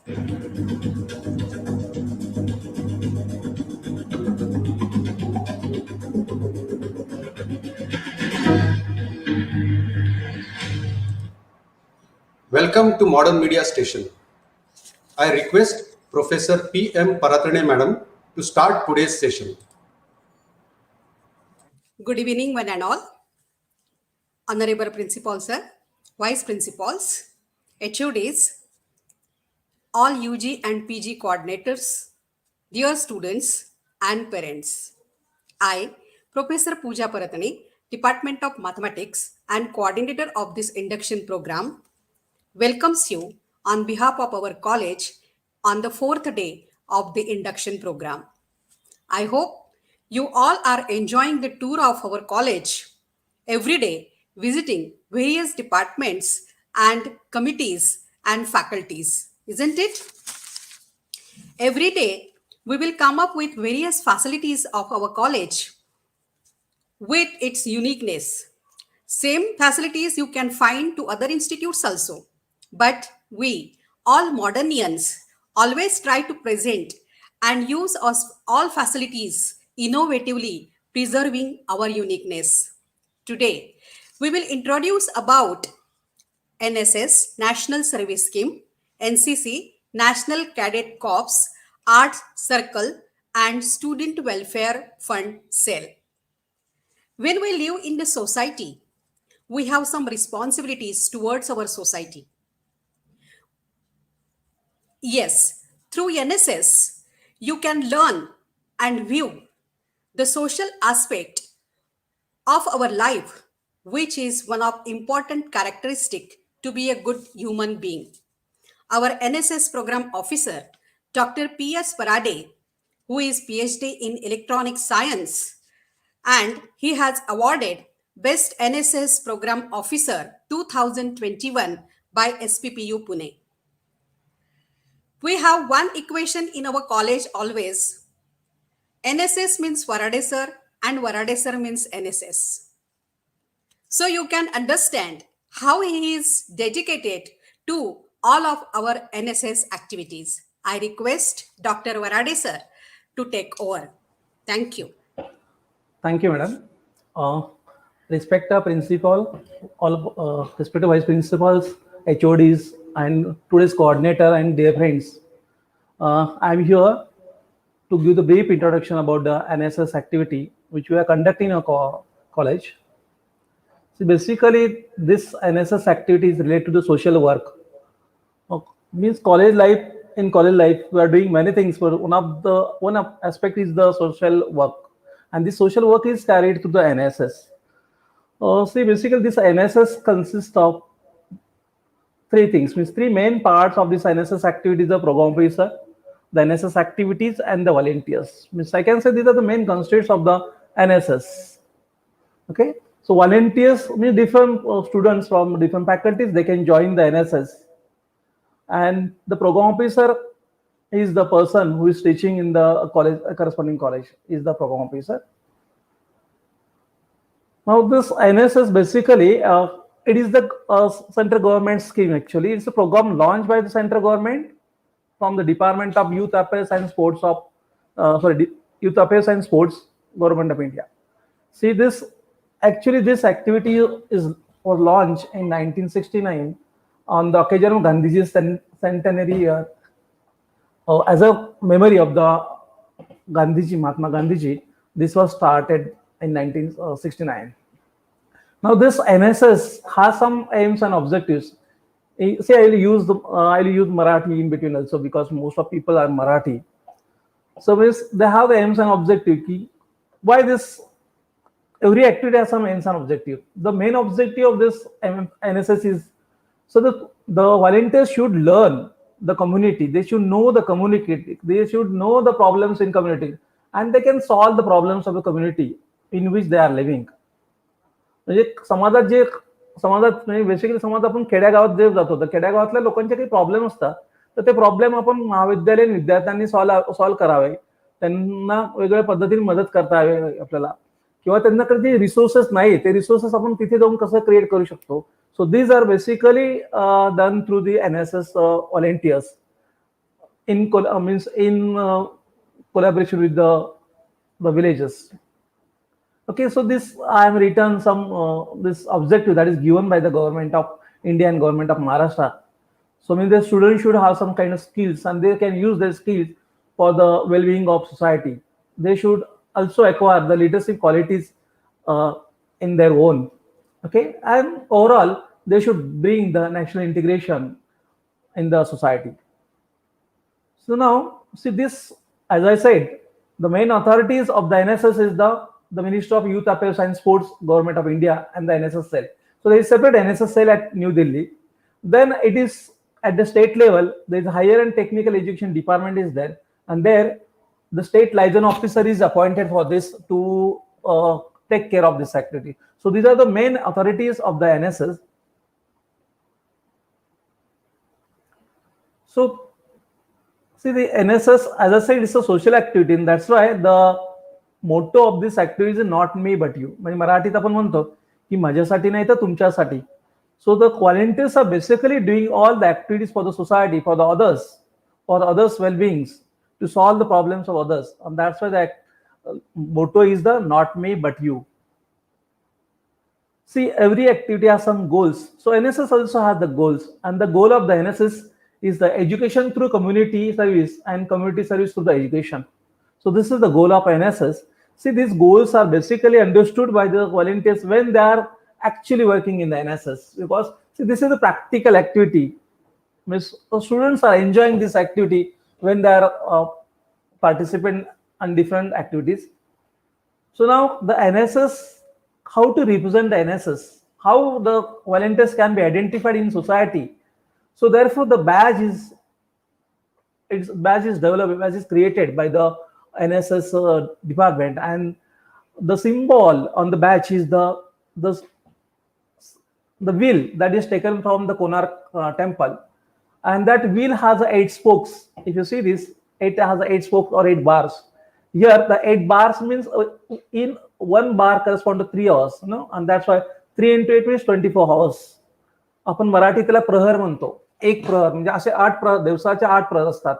Welcome to Modern Media Station. I request Professor P.M. Paratrane Madam to start today's session. Good evening, one and all. Honorable Principal Sir, Vice Principals, HODs, all UG and PG coordinators, dear students and parents. I, Professor Pooja Paratane, Department of Mathematics and coordinator of this induction program, welcomes you on behalf of our college on the 4th day of the induction program. I hope you all are enjoying the tour of our college every day, visiting various departments and committees and faculties, isn't it? Every day, we will come up with various facilities of our college with its uniqueness. Same facilities you can find to other institutes also. But we, all modernians, always try to present and use all facilities innovatively, preserving our uniqueness. Today, we will introduce about NSS, National Service Scheme, NCC, National Cadet Corps, Arts Circle, and Student Welfare Fund Cell. When we live in the society, we have some responsibilities towards our society. Yes, through NSS, you can learn and view the social aspect of our life, which is one of important characteristic to be a good human being. Our NSS program officer, Dr. P.S. Parade, who is PhD in electronic science, and he has awarded Best NSS Program Officer 2021 by SPPU Pune. We have one equation in our college always. NSS means Varade sir and Varade sir means NSS. So you can understand how he is dedicated to all of our NSS activities. I request Dr. Varade sir to take over. Thank you. Thank you, madam. Respected principal, all respected vice principals, HODs, and today's coordinator and dear friends. I'm here to give the brief introduction about the NSS activity which we are conducting in our college. So basically, this NSS activity is related to the social work. Means college life. In college life, we are doing many things. But one aspect is the social work, and this social work is carried through the NSS. See, basically, this NSS consists of three things. Means three main parts of this NSS activity: the program officer, the NSS activities, and the volunteers. Means I can say these are the main constituents of the NSS. Okay, so volunteers means different students from different faculties, they can join the NSS, and the program officer is the person who is teaching in the college, corresponding college, is the program officer. Now this NSS basically it is the central government scheme. Actually, it's a program launched by the central government from the Department of Youth Affairs and Sports of Youth Affairs and Sports, Government of India. See, this activity was launched in 1969 on the occasion of Gandhiji's centenary year, as a memory of the Mahatma Gandhiji. This was started in 1969. Now this NSS has some aims and objectives. See, I'll use Marathi in between also because most of people are Marathi. So they have the aims and objective. Why this? Every activity has some aims and objective. The main objective of this NSS is so that the volunteers should learn the community. They should know the community. They should know the problems in community, and they can solve the problems of the community in which they are living. म्हणजे समाजात basically समाज आपण खेड्यागावात जे जातो तर खेड्यागावातल्या लोकांचे काही problem असतात तर ते प्रॉब्लेम आपण महाविद्यालयीन विद्यार्थ्यांनी सॉल्व्ह करावे, त्यांना वेगवेगळ्या पद्धतीने मदत करता यावी आपल्याला, किंवा त्यांच्याकडे जे रिसोर्सेस नाही ते रिसोर्सेस आपण तिथे जाऊन कसं क्रिएट करू शकतो. So these are basically done through the NSS volunteers. means in collaboration with the villages. Okay, so this I am written some this objective that is given by the government of India and government of Maharashtra. So means the students should have some kind of skills and they can use their skills for the well-being of society. They should also acquire the leadership qualities uh, in their own. Okay, and overall they should bring the national integration in the society. So now, see this, as I said, the main authorities of the NSS is the Ministry of Youth Affairs and Sports, Government of India, and the NSS cell. So there is separate NSS cell at New Delhi. Then it is at the state level, there is higher and technical education department is there, and there the state liaison officer is appointed for this to take care of this activity. So these are the main authorities of the NSS. So see, the NSS, as I said, it's a social activity, and that's why the motto of this activity is not me but you. म्हणजे मराठीत आपण म्हणतो की माझ्यासाठी नाही तर तुमच्यासाठी. So the volunteers are basically doing all the activities for the society, for the others, for the others' well-beings, to solve the problems of others, and that's why the motto is the not me but you. See, every activity has some goals. So NSS also has the goals, and the goal of the NSS is the education through community service and community service through the education. So this is the goal of NSS. See, these goals are basically understood by the volunteers when they are actually working in the NSS, because see, this is a practical activity. Means students are enjoying this activity when they are participant in different activities. So now the NSS, how to represent the NSS, how the volunteers can be identified in society. So therefore, the badge is developed, badge is created by the NSS department, and the symbol on the badge is the wheel that is taken from the Konark temple, and that wheel has 8 spokes. If you see this, it has 8 spokes or 8 bars. Here, the 8 bars means in 1 bar correspond to 3 hours, no? And that's why 3 into 8 means 24 hours. आपण मराठी त्याला प्रहर म्हणतो. एक प्रहर म्हणजे असे 8 प्रहर, दिवसाचे 8 प्रहर असतात.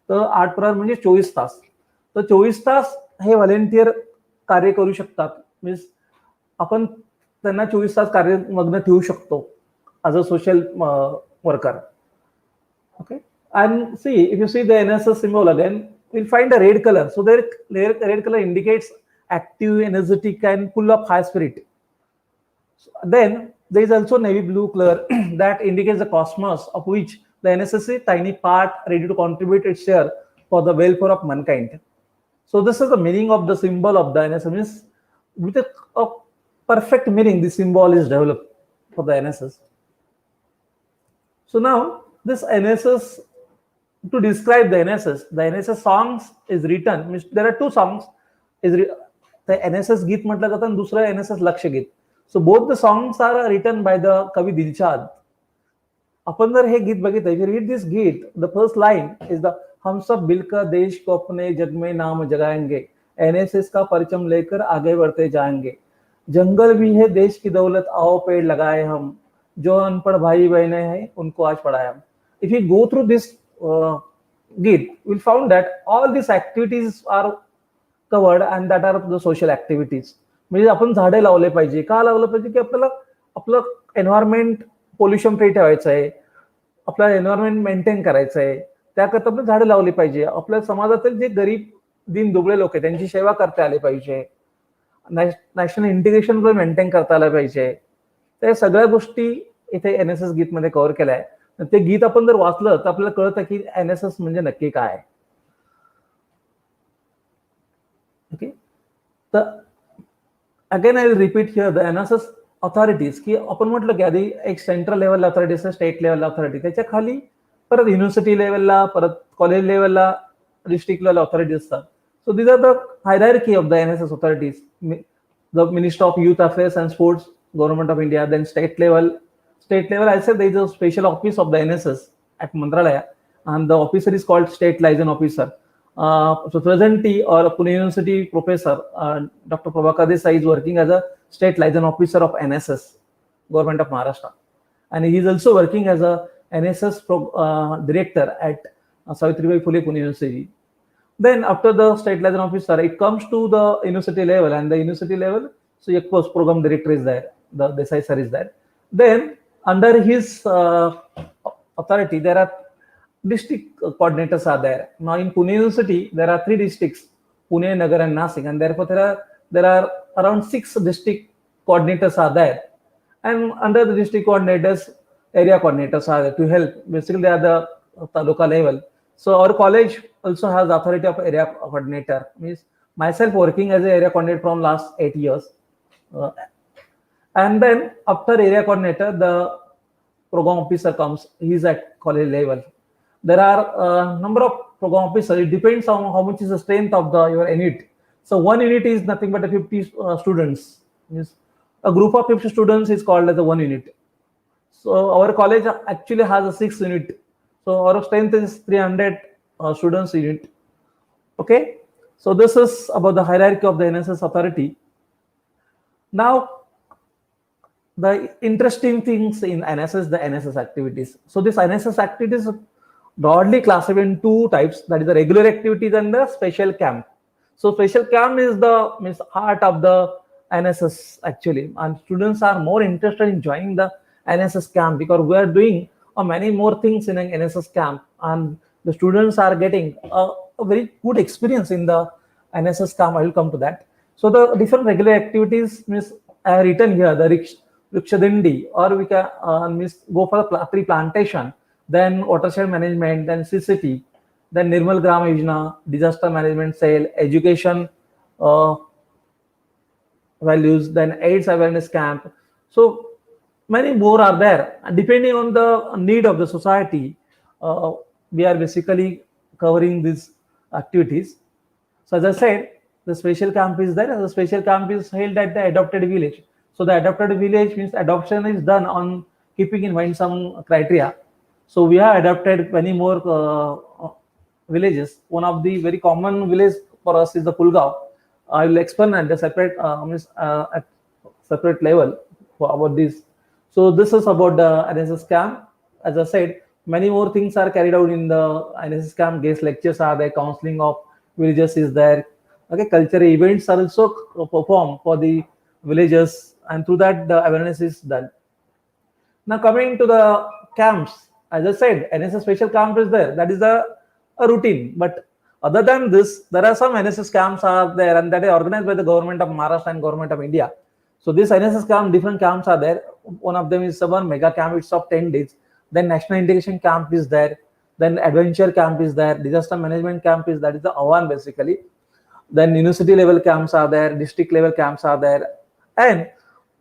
तर 8 प्रहर म्हणजे 24 तास. तर 24 तास हे व्हॉलेंटियर कार्य करू शकतात. मीन्स आपण त्यांना 24 तास कार्यमग्न ठेवू शकतो as a social worker. Okay, and see, if you see the NSS symbol again, we'll find a red color. So the red color indicates active, energetic, and full of high spirit. Then there is also navy blue color that indicates the cosmos, of which the NSS is a tiny part ready to contribute its share for the welfare of mankind. So this is the meaning of the symbol of the NSS. Means with a perfect meaning, the symbol is developed for the NSS. So now this NSS, to describe the NSS songs is written. Means there are 2 songs. The NSS गीत म्हटलं जातं आणि दुसरं NSS लक्ष्य गीत. So both the songs are written by the Kavi Dilshad. आपण जर हे गीत बघितलं, if you read this गीत, the first line is the हम सब मिलकर देश को अपने जग में नाम जगाएंगे, NSS का परचम लेकर आगे बढ़ते जाएंगे, जंगल भी है देश की दौलत, आओ पेड़ लगाए हम, जो अनपढ़ भाई बहने हैं उनको आज पढ़ाए हम. If you go through this git, we'll found that all these activities are covered and that are the social activities. म्हणजे आपण झाडे लावले पाहिजे. का लावलं पाहिजे? की आपल्याला आपलं एन्व्हायरमेंट पोल्युशन फ्री ठेवायचं आहे, आपलं एन्व्हायरमेंट मेंटेन करायचं आहे, त्याकरता आपण झाडे लावली पाहिजे. आपल्या समाजातील जे गरीब दिन दुबळे लोक आहेत त्यांची सेवा करता आली पाहिजे, नॅशनल इंटिग्रेशन पण मेंटेन करता आलं पाहिजे. त्या सगळ्या गोष्टी इथे NSS गीत मध्ये कव्हर केल्या आहे. ते गीत आपण जर वाचलं तर आपल्याला कळतं की NSS म्हणजे नक्की काय. ओके, तर again I will repeat here the NSS authorities, की आपण म्हटलं की आधी एक central level authorities, state level authority, त्याच्या खाली परत युनिव्हर्सिटी लेवलला, परत कॉलेज लेवलला, डिस्ट्रिक्ट लेवल ऑथॉरिटी असतात. So these are the hierarchy of the NSS authorities. The minister of youth affairs and sports, government of India. Then state level, I said there is a special office of the NSS at Mantralaya, and the officer is called state liaison officer. So presently, or Pune University professor Dr. Prabhakar Desai is working as a state liaison officer of NSS, government of Maharashtra, and he is also working as a NSS director at Savitribai Phule Pune University. Then after the state liaison officer, it comes to the university level, and the university level, so of course program director is there, the Desai sir is there. Then under his authority, there are district coordinators are there. Now in Pune University, there are three districts, Pune, Nagar, and Nasik, and therefore there are around 6 district coordinators are there. And under the district coordinators, area coordinators are there to help. Basically, they are the taluka level. So our college also has the authority of area coordinator. Means myself working as an area coordinator from last 8 years. And then after area coordinator, the program officer comes. He's at college level. There are a number of program officers. It depends on how much is the strength of your unit. So one unit is nothing but 50 students. Means a group of 50 students is called as a one unit. So our college actually has a 6 unit. So our strength is 300 students unit. Okay. So this is about the hierarchy of the Nss authority. Now, the interesting things in Nss, the Nss activities. So this Nss activities broadly classified in 2 types, that is the regular activities and the special camp. So special camp is the heart of the Nss actually, and students are more interested in joining the Nss camp because we are doing many more things in an Nss camp, and the students are getting a very good experience in the Nss camp. I will come to that. So the different regular activities means I have written here the Rikshadindi, or we can go for the tree plantation, then watershed management, then CCT, then Nirmal Gram Yojana, disaster management cell, education values, then AIDS awareness camp. So many more are there. And depending on the need of the society, we are basically covering these activities. So as I said, the special camp is there. The special camp is held at the adopted village. So the adopted village means adoption is done on keeping in mind some criteria. So we have adopted many more villages. One of the very common village for us is the Pulgaon. I will explain at the separate at separate level about this. So this is about the Nss camp. As I said, many more things are carried out in the Nss camp. Guest lectures are there, counseling of villages is there. Okay, cultural events are also performed for the villagers, and through that the awareness is done. Now coming to the camps, as I said, Nss special camp is there. That is a routine. But other than this, there are some Nss camps are there, and that is organized by the government of Maharashtra and government of India. So this Nss camp, different camps are there. One of them is one mega camp. It's of 10 days. Then national integration camp is there. Then adventure camp is there. Disaster management camp is, that is the Awan basically. Then university level camps are there. District level camps are there. And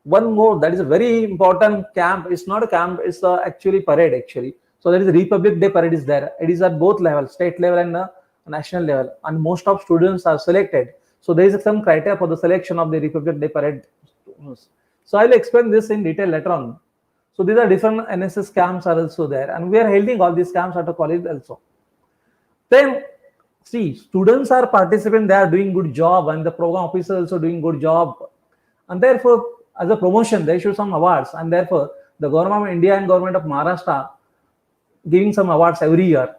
one more, that is a very important camp. It's not a camp, it's actually parade actually. So there is a Republic Day parade is there. It is at both levels, state level and national level. And most of students are selected. So there is some criteria for the selection of the Republic Day parade. So I will explain this in detail later on. So these are different Nss camps are also there. And we are holding all these camps at a college also. Then see, students are participating, they are doing good job, and the program officer also doing good job. And therefore, as a promotion, they issue some awards, and therefore the government of India and government of Maharashtra giving some awards every year.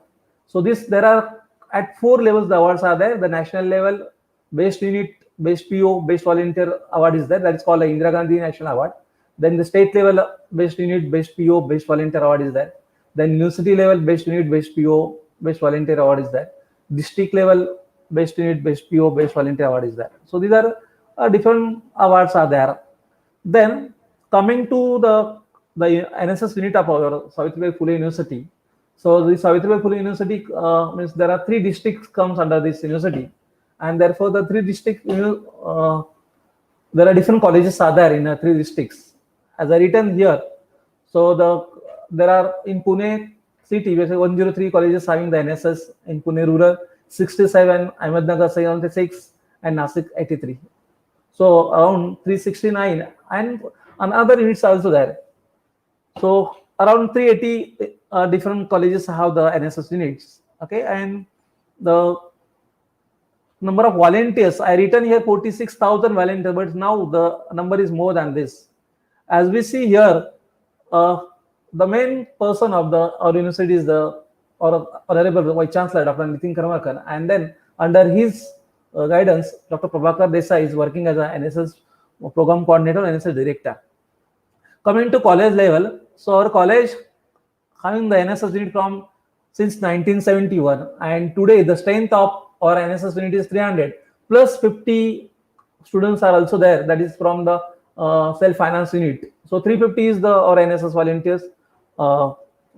So there are at 4 levels the awards are there. The national level, best unit, best PO, best volunteer award is there. That is called the Indira Gandhi National Award. Then the state level best unit, best PO, best volunteer award is there. Then university level best unit, best PO, best volunteer award is there. District level best unit, best PO, best volunteer award is there. So these are different awards are there. Then coming to the Nss unit of our Savitribai Phule University. So the Savitribai Phule University means there are 3 districts comes under this university, and therefore the 3 districts there are different colleges are there in 3 districts. As I written here, so there are in Pune city, we say 103 colleges having the Nss. In Pune rural 67, Ahmednagar 76, and Nasik 83. So around 369, and another units are also there. So around 380 different colleges have the Nss units. Okay, and the number of volunteers, I written here 46,000 volunteers, but now the number is more than this. As we see here, the main person of our university is the or Honorable Vice Chancellor Dr. Nitin Karmakar, and then under his guidance, Dr. Prabhakar Desai is working as an NSS program coordinator and NSS director. Coming to college level, so our college having the NSS unit from since 1971, and today the strength of our NSS unit is 300 plus 50 students are also there. That is from the self-finance unit. So 350 is the our NSS volunteers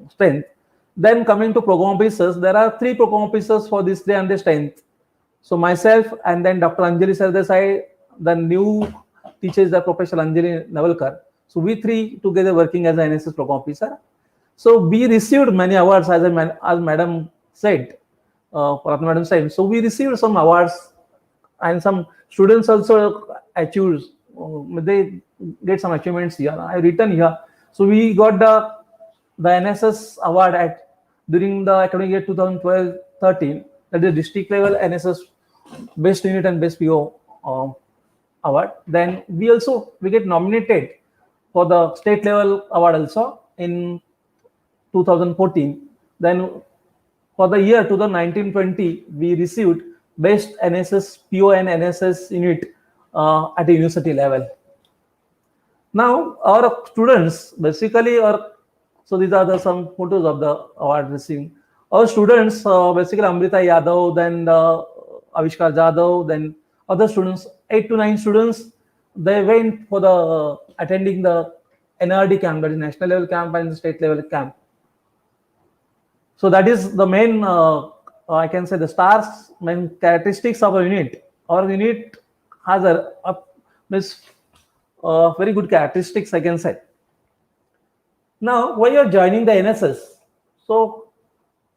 strength. Then coming to program officers, there are 3 program officers for this 300 strength. So myself and then Dr. Anjali Sardesai, the new teacher is the Professor Anjali Navalkar. So we 3 together working as an NSS program officer. So we received many awards as Madam said, Madam said. So we received some awards, and some students also achieved. They get some achievements here. I written here. So we got the NSS award during the academic year 2012-13. That is district level NSS best unit and best PO award. Then we get nominated for the state level award also in 2014. Then for the year 2019-20, we received best NSS PO and NSS unit at a university level. Now our students basically so these are some photos of the award receiving. Our students basically Amrita Yadav, then Avishkar Jadhav, then other students, 8 to 9 students, they went for the attending the NRD camp, that is national level camp and state level camp. So that is the main, I can say the stars main characteristics of a unit. Our unit has very good characteristics, I can say. Now, why you are joining the NSS? So,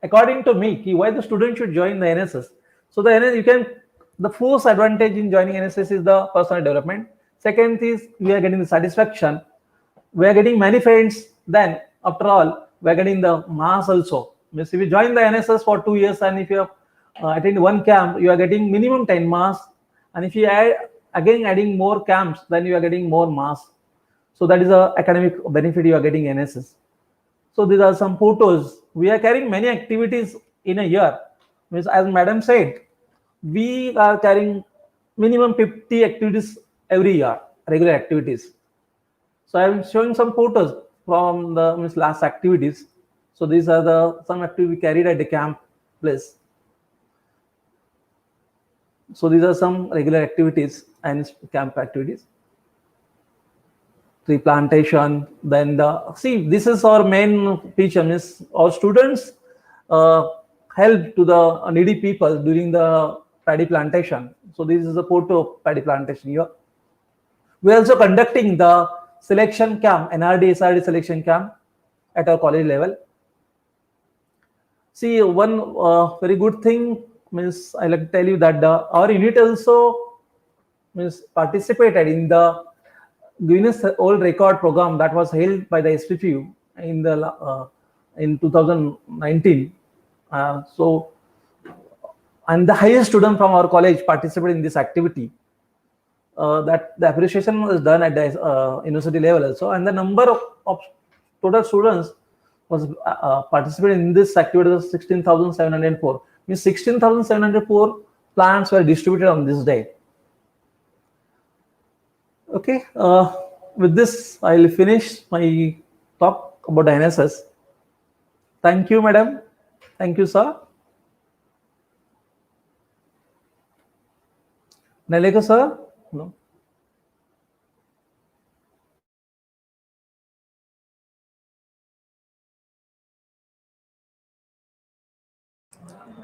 according to me, why the student should join the NSS? So the first advantage in joining NSS is the personal development. Second is we are getting the satisfaction. We are getting many friends. Then, after all, we are getting the mass also. Means if you join the NSS for 2 years and if you attend one camp, you are getting minimum 10 mass. And if you adding more camps, then you are getting more mass. So that is a academic benefit you are getting NSS. So these are some photos. We are carrying many activities in a year. Means as Madam said, we are carrying minimum 50 activities every year, regular activities. So I am showing some photos from the last activities. So these are some activities we carried at the camp place. So these are some regular activities and camp activities. Tree plantation. Then this is our main feature. Means our students help to the needy people during the paddy plantation. So this is a photo of paddy plantation here. We are also conducting the selection camp, NRD SRD selection camp at our college level. See, one very good thing means I like to tell you that our unit also means participated in the Guinness World Record program that was held by the SPPU in 2019. And the highest student from our college participated in this activity. That the appreciation was done at the university level also, and the number of total students was participated in this activity was 16,704. Means 16,704 plants were distributed on this day. Okay, with this I'll finish my talk about NSS. Thank you, madam. Thank you, sir. Naleko, sir. No.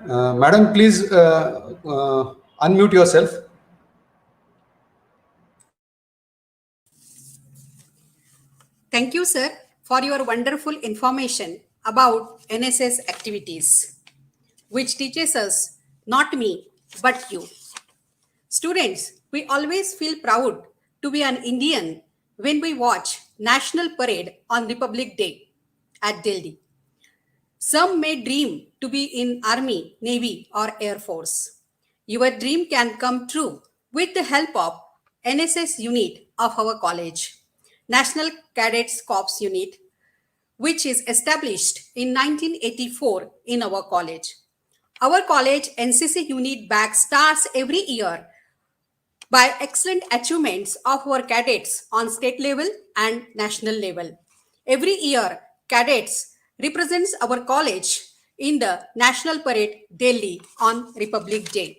Madam, please unmute yourself. Thank you, sir, for your wonderful information about NSS activities, which teaches us not me, but you. Students, we always feel proud to be an Indian when we watch National Parade on Republic Day at Delhi. Some may dream to be in Army, Navy, or Air Force. Your dream can come true with the help of NSS unit of our college, National Cadets Corps unit, which is established in 1984 in our college. Our college NCC unit bags stars every year by excellent achievements of our cadets on state level and national level. Every year, cadets represents our college in the National Parade Delhi on Republic Day.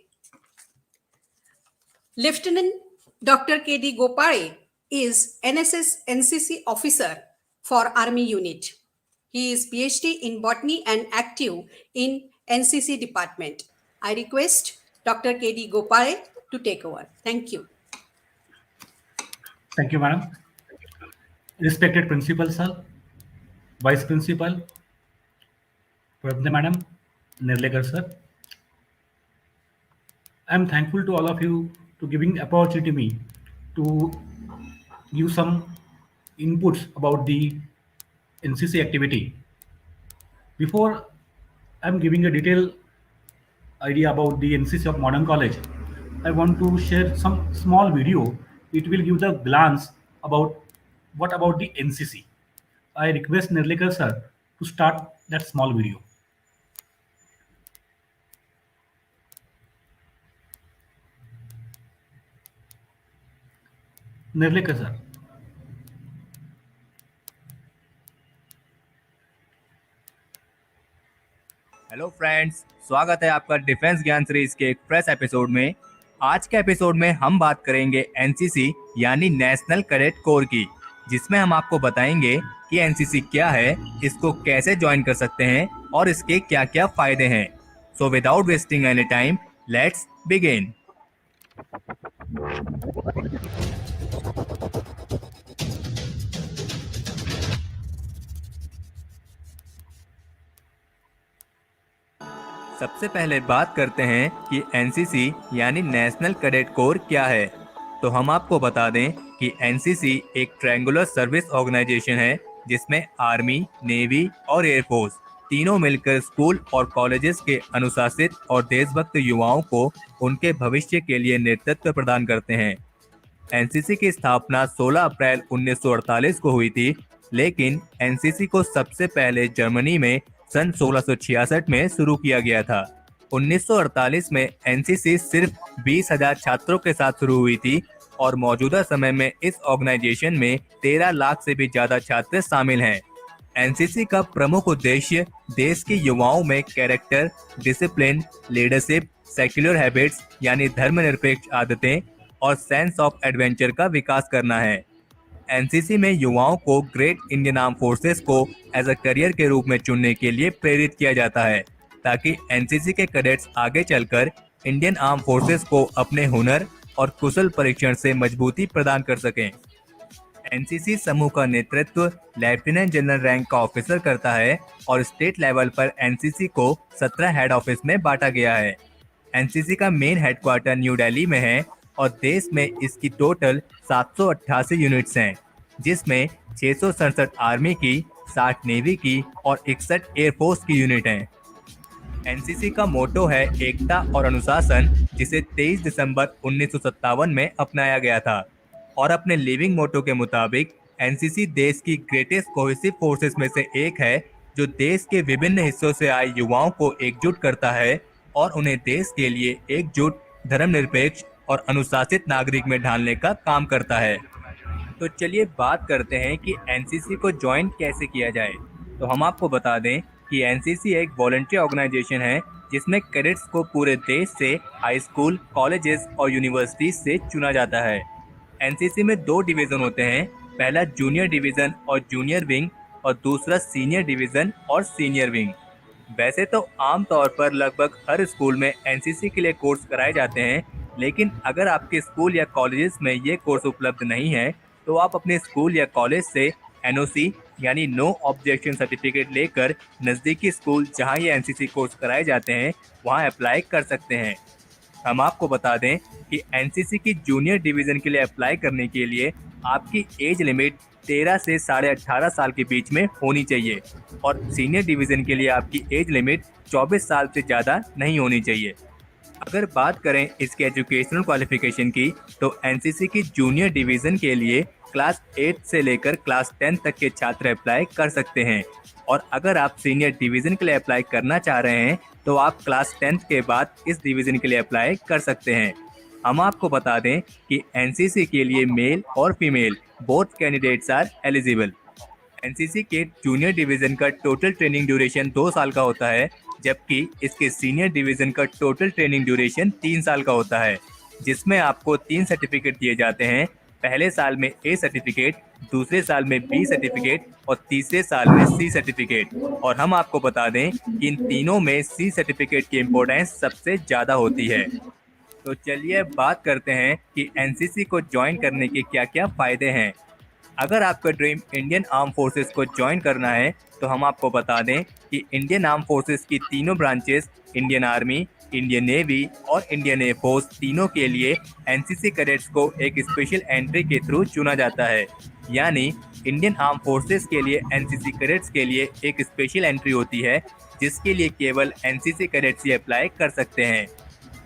Lieutenant Dr. K.D. Gopale is NSS NCC officer for Army Unit. He is PhD in botany and active in NCC department. I request Dr. K.D. Gopale to take over. Thank you. Thank you, madam. Respected principal, sir, vice principal, madam, Nirlekar, sir. I am thankful to all of you to giving the opportunity to me to give some inputs about the NCC activity. Before I'm giving a detailed idea about the NCC of Modern College, I want to share some small video. It will give the glance about what about the NCC. I request Nirlekar sir to start that small video. Nirlekar sir. Hello friends, स्वागत है आपका defence ज्ञान series के एक fresh episode में। आज के episode में हम बात करेंगे एनसीसी यानी नेशनल कैडेट कोर की, जिसमें हम आपको बताएंगे कि एनसीसी क्या है, इसको कैसे ज्वाइन कर सकते हैं और इसके क्या क्या फायदे हैं। So without wasting any time, let's begin. सबसे पहले बात करते हैं कि एनसीसी यानी नेशनल कैडेट कोर क्या है। तो हम आपको बता दें कि एनसीसी एक ट्रायंगुलर सर्विस ऑर्गेनाइजेशन है, जिसमें आर्मी, नेवी और एयरफोर्स तीनों मिलकर स्कूल और कॉलेजेस के अनुशासित और देशभक्त युवाओं को उनके भविष्य के लिए नेतृत्व प्रदान करते हैं। एनसीसी की स्थापना 16 अप्रैल 1948 को हुई थी, लेकिन एनसीसी को सबसे पहले जर्मनी में सन 1666 में शुरू किया गया था। 1948 में एनसीसी सिर्फ 20,000 छात्रों के साथ शुरू हुई थी और मौजूदा समय में इस ऑर्गेनाइजेशन में 13 लाख से भी ज्यादा छात्र शामिल हैं। एनसीसी का प्रमुख उद्देश्य देश के युवाओं में character, discipline, leadership, secular habits यानी धर्मनिरपेक्ष आदतें और सेंस ऑफ एडवेंचर का विकास करना है। एनसीसी में युवाओं को ग्रेट इंडियन आर्म फोर्सेस को एज अ करियर के रूप में चुनने के लिए प्रेरित किया जाता है, ताकि एनसीसी के कैडेट्स आगे चलकर इंडियन आर्म फोर्सेस को अपने हुनर और कुशल परीक्षण से मजबूती प्रदान कर सकें। एनसीसी समूह का नेतृत्व लेफ्टिनेंट जनरल रैंक का ऑफिसर करता है और स्टेट लेवल पर एनसीसी को 17 हेड ऑफिस में बांटा गया है। एनसीसी का मेन हेडक्वार्टर न्यू दिल्ली में है और देश में इसकी टोटल 788 यूनिट्स हैं, जिसमें 667 आर्मी की, 60 नेवी की और 61 एयरफोर्स की यूनिट हैं। एनसीसी का मोटो है एकता और अनुशासन, जिसे 23 दिसंबर 1957 में अपनाया गया था और अपने लिविंग मोटो के मुताबिक एनसीसी देश की ग्रेटेस्ट कोहेसिव फोर्सेस में से एक है, जो देश के विभिन्न हिस्सों से आए युवाओं को एकजुट करता है और उन्हें देश के लिए एकजुट, धर्मनिरपेक्ष और अनुशासित नागरिक में ढालने का काम करता है। तो चलिए बात करते हैं कि एनसीसी को ज्वाइन कैसे किया जाए। तो हम आपको बता दें कि एनसीसी एक वॉलंटियर ऑर्गेनाइजेशन है, जिसमें कैडेट्स को पूरे देश से हाई स्कूल, कॉलेजेस और यूनिवर्सिटीज से चुना जाता है। एनसीसी में 2 डिवीज़न होते हैं, पहला जूनियर डिवीज़न और जूनियर विंग और दूसरा सीनियर डिवीज़न और सीनियर विंग। वैसे तो आमतौर पर लगभग हर स्कूल में एनसीसी के लिए कोर्स कराए जाते हैं, लेकिन अगर आपके स्कूल या कॉलेजेस में ये कोर्स उपलब्ध नहीं है, तो आप अपने स्कूल या कॉलेज से एनओसी यानी नो ऑब्जेक्शन सर्टिफिकेट लेकर नज़दीकी स्कूल जहां ये एनसीसी कोर्स कराए जाते हैं वहां अप्लाई कर सकते हैं। हम आपको बता दें कि एनसीसी की जूनियर डिवीज़न के लिए अप्लाई करने के लिए आपकी एज लिमिट 13 से 18.5 साल के बीच में होनी चाहिए और सीनियर डिवीज़न के लिए आपकी एज लिमिट 24 साल से ज़्यादा नहीं होनी चाहिए। अगर बात करें इसके एजुकेशनल क्वालिफिकेशन की, तो एनसीसी की जूनियर डिवीज़न के लिए क्लास 8 से लेकर क्लास 10 तक के छात्र अप्लाई कर सकते हैं। और अगर आप सीनियर डिवीजन के लिए अप्लाई करना चाह रहे हैं तो आप क्लास 10th के बाद इस डिवीजन के लिए अप्लाई कर सकते हैं। हम आपको बता दें कि एनसीसी के लिए मेल और female both candidates are eligible. NCC के जूनियर डिवीजन का टोटल ट्रेनिंग ड्यूरेशन 2 साल का होता है, जबकि इसके सीनियर डिवीजन का टोटल ट्रेनिंग ड्यूरेशन 3 साल का होता है, जिसमें आपको 3 सर्टिफिकेट दिए जाते हैं। पहले साल में ए सर्टिफिकेट, दूसरे साल में बी सर्टिफिकेट और तीसरे साल में सी सर्टिफिकेट। और हम आपको बता दें कि इन तीनों में सी सर्टिफिकेट की इम्पोर्टेंस सबसे ज़्यादा होती है। तो चलिए अब बात करते हैं कि एनसीसी को ज्वाइन करने के क्या क्या फ़ायदे हैं। अगर आपका ड्रीम इंडियन आर्म फोर्सेस को ज्वाइन करना है तो हम आपको बता दें कि इंडियन आर्म फोर्सेस की तीनों branches Indian army, Indian navy और इंडियन एयरफोर्स तीनों के लिए एनसीसी कैडेट्स को एक स्पेशल एंट्री के थ्रू चुना जाता है। यानी इंडियन आर्म फोर्सेस के लिए एनसीसी कैडेट्स के लिए एक स्पेशल एंट्री होती है, जिसके लिए केवल एनसीसी कैडेट्स ही अप्लाई कर सकते हैं।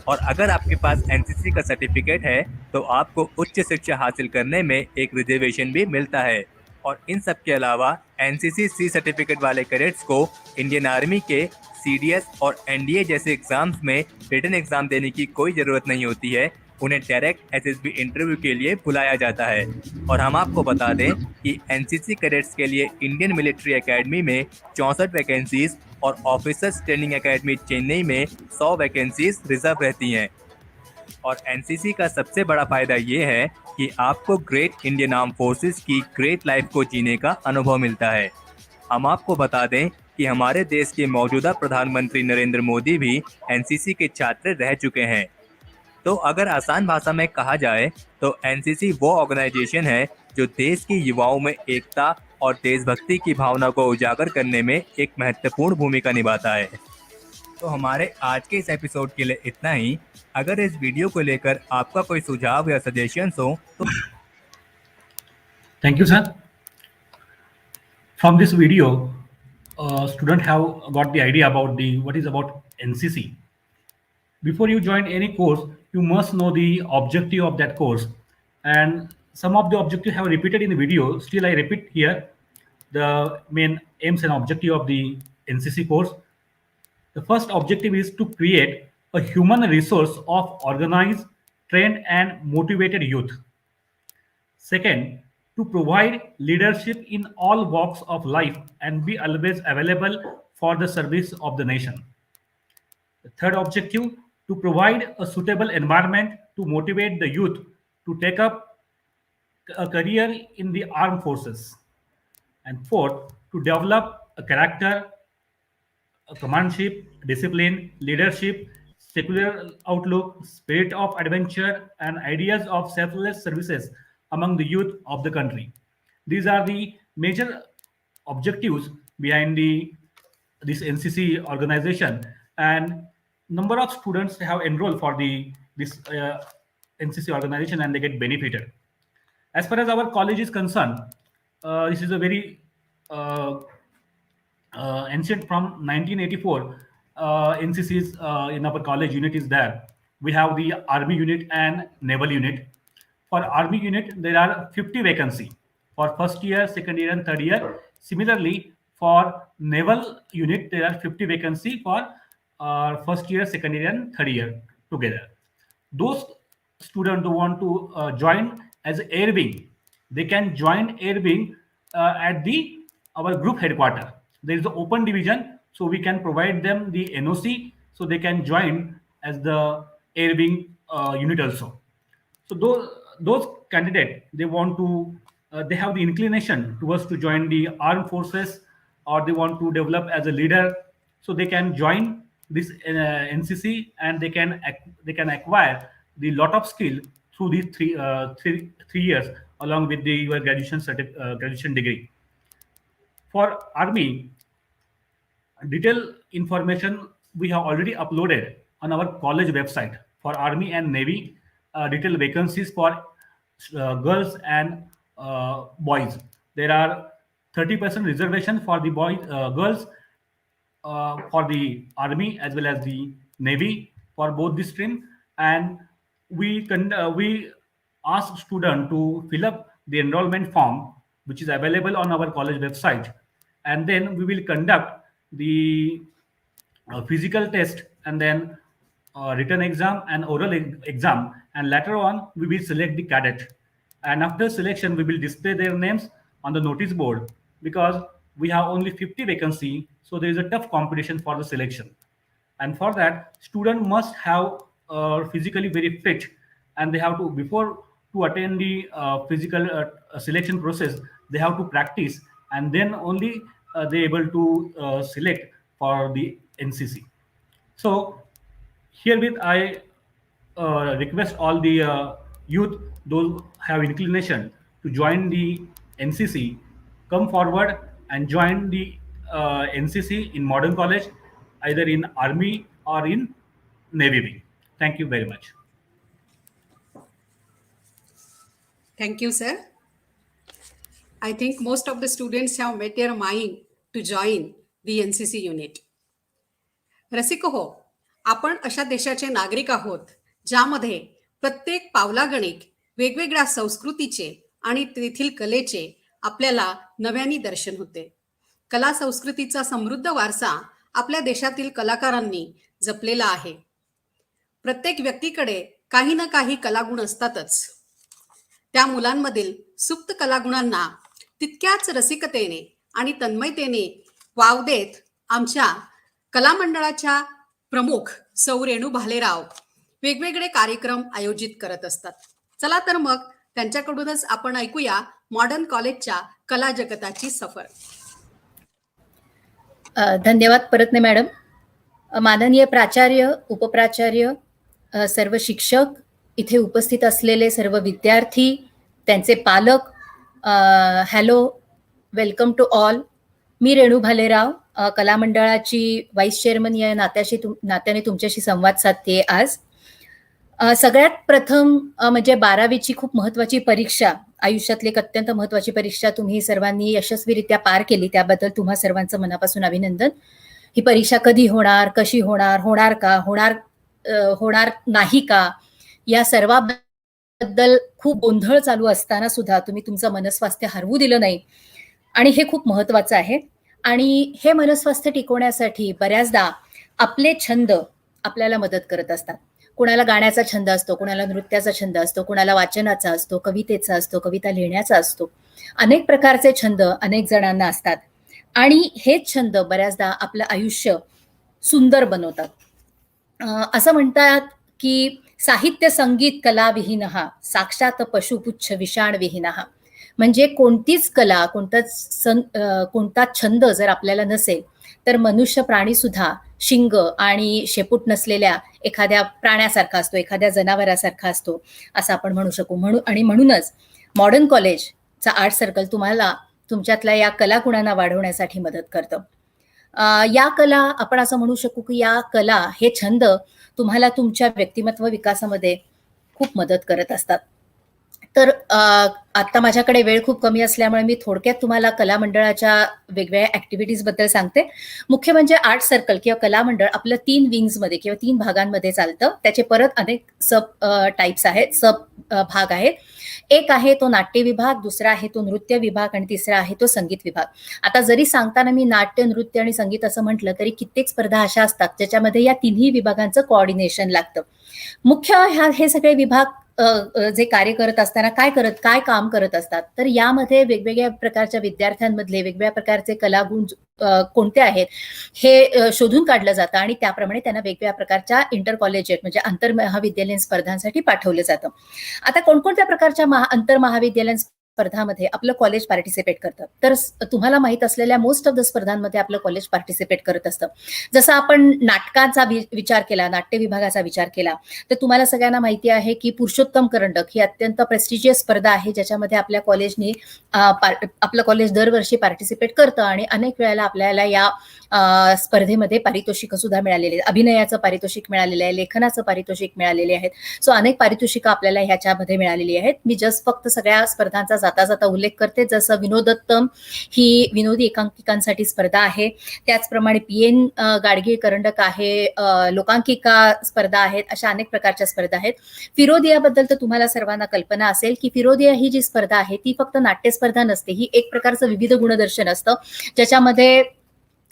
और अगर आपके पास एनसीसी का सर्टिफिकेट है तो आपको उच्च शिक्षा हासिल करने में एक रिजर्वेशन भी मिलता है। और इन सब के अलावा एनसीसी सी सर्टिफिकेट वाले कैडेट्स को इंडियन आर्मी के सीडीएस और एनडीए जैसे एग्जाम्स में रिटन एग्जाम देने की कोई ज़रूरत नहीं होती है, उन्हें डायरेक्ट एसएसबी इंटरव्यू के लिए बुलाया जाता है। और हम आपको बता दें कि एनसीसी कैडेट्स के लिए इंडियन मिलिट्री एकेडमी में 64 वैकेंसीज और ऑफिसर्स ट्रेनिंग एकेडमी चेन्नई में 100 वैकेंसीज रिजर्व रहती हैं। और एनसीसी का सबसे बड़ा फायदा ये है कि आपको ग्रेट इंडियन आर्म फोर्सेस की ग्रेट लाइफ को जीने का अनुभव मिलता है। हम आपको बता दें कि हमारे देश के मौजूदा प्रधानमंत्री नरेंद्र मोदी भी एनसीसी के छात्र रह चुके हैं। तो अगर आसान भाषा में कहा जाए तो एनसीसी वो ऑर्गेनाइजेशन है जो देश के युवाओं में एकता और देशभक्ति की भावना को उजागर करने में एक महत्वपूर्ण भूमिका निभाता है। तो हमारे आज के इस एपिसोड के लिए इतना ही। अगर इस वीडियो को लेकर आपका कोई सुझाव या सजेशंस हो तो Thank you, sir. From this video, student have got the idea about the what is about NCC. Before you join any course, you must know the objective of that course, and some of the objectives have repeated in the video. Still, I repeat here the main aims and objective of the NCC course. The first objective is to create a human resource of organized, trained, and motivated youth. Second, to provide leadership in all walks of life and be always available for the service of the nation. The third objective, to provide a suitable environment to motivate the youth to take up a career in the armed forces. And fourth, to develop a character, commandship, discipline, leadership, secular outlook, spirit of adventure, and ideas of selfless services among the youth of the country. These are the major objectives behind this NCC organization, and number of students have enrolled for this NCC organization, and they get benefited. As far as our college is concerned, this is a very ancient from 1984. NCC's in our college unit is there. We have the army unit and naval unit. For army unit, there are 50 vacancy for first year, second year, and third year. Similarly, for naval unit, there are 50 vacancy for first year, second year, and third year together. Those students who want to join as air wing, they can join air wing at the our group headquarter. There is an open division, so we can provide them the NOC, so they can join as the air wing unit also. So those candidates, they want to they have the inclination towards to join the armed forces, or they want to develop as a leader, so they can join this NCC, and they can acquire the lot of skill through these three years along with the your graduation degree. For army, detailed information we have already uploaded on our college website. For army and navy, detailed vacancies for girls and boys. There are 30% reservation for the boys, girls, for the army as well as the navy for both the stream. And we ask student to fill up the enrollment form, which is available on our college website, and then we will conduct the physical test, and then written exam and oral exam, and later on we will select the cadet, and after selection we will display their names on the notice board, because we have only 50 vacancy, so there is a tough competition for the selection. And for that, student must have physically very fit, and they have to, before to attend the physical selection process, they have to practice, and then only they able to select for the NCC. So herewith I request all the youth, those have inclination to join the NCC, come forward and join the NCC in modern college, either in army or in navy wing. Thank you very much. Thank you, sir. I think most of the students have made their mind to join the NCC unit. रसिको हो, आपण अशा देशाचे नागरिक आहोत ज्यामध्ये प्रत्येक पावलागणिक वेगवेगळ्या संस्कृतीचे आणि तेथील कलेचे आपल्याला नव्याने दर्शन होते. कला संस्कृतीचा समृद्ध वारसा आपल्या देशातील कलाकारांनी जपलेला आहे. प्रत्येक व्यक्तीकडे काही ना काही कलागुण असतातच. त्या मुलांमधील सुप्त कलागुणांना तितक्याच रसिकतेने आणि तन्मयतेने वाव देत आमच्या कला मंडळाच्या प्रमुख सौ रेणू भालेराव वेगवेगळे कार्यक्रम आयोजित करत असतात. चला तर मग त्यांच्याकडूनच आपण ऐकूया मॉडर्न कॉलेजच्या कला जगताची सफर. धन्यवाद परतने मॅडम. माननीय प्राचार्य, उपप्राचार्य, सर्व शिक्षक, इथे उपस्थित असलेले सर्व विद्यार्थी, त्यांचे पालक, हॅलो, वेलकम टू ऑल. मी रेणू भालेराव, कला मंडळाची व्हाईस चेअरमन या नात्याने तुमच्याशी संवाद साधते आज. सगळ्यात प्रथम म्हणजे 12वीची खूप महत्वाची परीक्षा, आयुष्यातली एक अत्यंत महत्वाची परीक्षा तुम्ही सर्वांनी यशस्वीरित्या पार केली, त्याबद्दल तुम्हा सर्वांचं मनापासून अभिनंदन. ही परीक्षा कधी होणार, कशी होणार, होणार का, होणार नाही का, या सर्वाबद्दल खूप गोंधळ चालू असताना सुद्धा तुम्ही तुमचं मनस्वास्थ्य हरवू दिलं नाही, आणि हे खूप महत्वाचं आहे. आणि हे मनस्वास्थ्य टिकवण्यासाठी बऱ्याचदा आपले छंद आपल्याला मदत करत असतात. कुणाला गाण्याचा छंद असतो, कुणाला नृत्याचा छंद असतो, कुणाला वाचनाचा असतो, कवितेचा असतो, कविता लिहिण्याचा असतो. अनेक प्रकारचे छंद अनेक जणांना असतात, आणि हेच छंद बऱ्याचदा आपलं आयुष्य सुंदर बनवतात. असं म्हणतात की साहित्य संगीत कला विहीनहा साक्षात पशुपुच्छ विषाण विहीनहा. म्हणजे कोणतीच कला, कोणता छंद जर आपल्याला नसेल तर मनुष्य प्राणी सुद्धा शिंग आणि शेपूट नसलेल्या एखाद्या प्राण्यासारखा असतो, एखाद्या जनावरासारखा असतो, असं आपण म्हणू शकू. आणि म्हणूनच मॉडर्न कॉलेजचा आर्ट सर्कल तुम्हाला तुमच्यातल्या या कलागुणांना वाढवण्यासाठी मदत करतं. या कला, आपण असं म्हणू शकू की या कला, हे छंद तुम्हाला तुमच्या व्यक्तिमत्व विकासामध्ये खूप मदत करत असतात. तर आता माझ्याकडे वेळ खूप कमी असल्यामुळे मी थोडक्यात तुम्हाला कला मंडळाच्या वेगवेगळ्या ऍक्टिव्हिटीज बद्दल सांगते. मुख्य म्हणजे आर्ट सर्कल किंवा कला मंडळ आपलं 3 विंग्समध्ये किंवा 3 भागांमध्ये चालतं. त्याचे परत अनेक सब टाइप्स आहेत, सब भाग आहेत. एक आहे तो नाट्य विभाग, दुसरा आहे तो नृत्य विभाग, आणि तिसरा आहे तो संगीत विभाग. आता जरी सांगताना मी नाट्य, नृत्य आणि संगीत असं म्हटलं तरी कित्येक स्पर्धा अशा असतात ज्याच्यामध्ये या तिन्ही विभागांचं कोऑर्डिनेशन लागतं. मुख्य हे सगळे विभाग जे कार्य करत असताना काय काम करत असतात, तर यामध्ये वेगवेगळ्या प्रकारच्या विद्यार्थ्यांमधले वेगवेगळ्या प्रकारचे कलागुण कोणते आहेत हे शोधून काढलं जातं, आणि त्याप्रमाणे त्यांना वेगवेगळ्या प्रकारच्या इंटर कॉलेजिएट म्हणजे आंतर महाविद्यालयीन स्पर्धांसाठी पाठवलं जातं. आता कोणकोणत्या प्रकारच्या आंतर महाविद्यालयीन स्पर्धामध्ये आपलं कॉलेज पार्टिसिपेट करतं, तर तुम्हाला माहित असलेल्या मोस्ट ऑफ द स्पर्धांमध्ये आपलं कॉलेज पार्टिसिपेट करत असतं. जसं आपण नाटकाचा विचार केला, नाट्य विभागाचा विचार केला, तर तुम्हाला सगळ्यांना माहिती आहे की पुरुषोत्तम करंडक ही अत्यंत प्रेस्टिजियस स्पर्धा आहे, ज्याच्यामध्ये आपल्या कॉलेजने आपलं कॉलेज दरवर्षी पार्टिसिपेट करतं, आणि अनेक वेळेला आपल्याला या स्पर्धेमध्ये पारितोषिक सुद्धा मिळालेले आहेत. अभिनयाचं पारितोषिक मिळालेलं आहे, लेखनाचं पारितोषिक मिळालेले आहेत. सो अनेक पारितोषिकं आपल्याला ह्याच्यामध्ये मिळालेली आहेत. मी जस्ट फक्त सगळ्या स्पर्धांचा जाता जाता उल्लेख करते. जसं विनोदोत्तम ही विनोदी एकांकिकांसाठी स्पर्धा आहे, त्याचप्रमाणे PN गाडगे करंडक आहे, लोकांकिका स्पर्धा आहेत, अशा अनेक प्रकारच्या स्पर्धा आहेत. फिरोदियाबद्दल तर तुम्हाला सर्वांना कल्पना असेल की फिरोदिया ही जी स्पर्धा आहे ती फक्त नाट्य स्पर्धा नसते, ही एक प्रकारचं विविध गुणदर्शन असतं, ज्याच्यामध्ये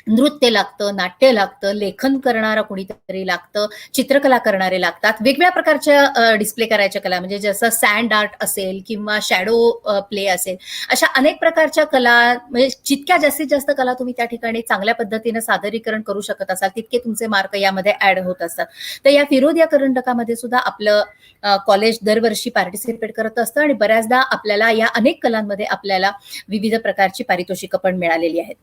नृत्य लागतं, नाट्य लागतं, लेखन करणारा कोणीतरी लागतं, चित्रकला करणारे लागतात, वेगवेगळ्या प्रकारच्या डिस्प्ले करायच्या कला, म्हणजे जसं सँड आर्ट असेल किंवा शॅडो प्ले असेल, अशा अनेक प्रकारच्या कला, म्हणजे जितक्या जास्तीत जास्त कला तुम्ही त्या ठिकाणी चांगल्या पद्धतीने सादरीकरण करू शकत असाल तितके तुमचे मार्क यामध्ये ऍड होत असतात. तर या फिरोदिया करंडकामध्ये सुद्धा आपलं कॉलेज दरवर्षी पार्टिसिपेट करत असतं आणि बऱ्याचदा आपल्याला या अनेक कलांमध्ये आपल्याला विविध प्रकारची पारितोषिकं पण मिळालेली आहेत.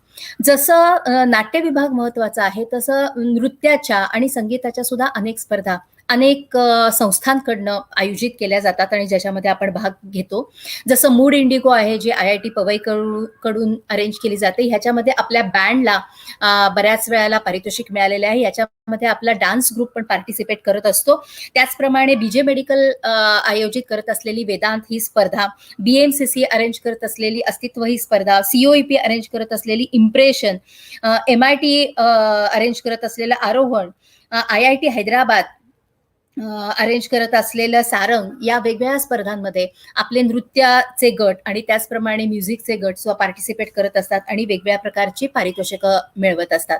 जसं नाट्य विभाग महत्वाचा आहे तसं नृत्याच्या आणि संगीताच्या सुद्धा अनेक स्पर्धा अनेक संस्थांकडनं आयोजित केल्या जातात आणि ज्याच्यामध्ये आपण भाग घेतो. जसं मूड इंडिगो आहे, जी IIT पवई कडून अरेंज केली जाते. ह्याच्यामध्ये आपल्या बँडला बऱ्याच वेळेला पारितोषिक मिळालेले आहे. याच्यामध्ये आपला डान्स ग्रुप पण पार्टिसिपेट करत असतो. त्याचप्रमाणे BJ मेडिकल आयोजित करत असलेली वेदांत ही स्पर्धा, BMCC अरेंज करत असलेली अस्तित्व ही स्पर्धा, COEP अरेंज करत असलेली इम्प्रेशन, MIT अरेंज करत असलेलं आरोहण, IIT हैदराबाद अरेंज करत असलेलं सारंग, या वेगवेगळ्या स्पर्धांमध्ये आपले नृत्याचे गट आणि त्याचप्रमाणे म्युझिकचे गट सुद्धा पार्टिसिपेट करत असतात आणि वेगवेगळ्या प्रकारची पारितोषिकं मिळवत असतात.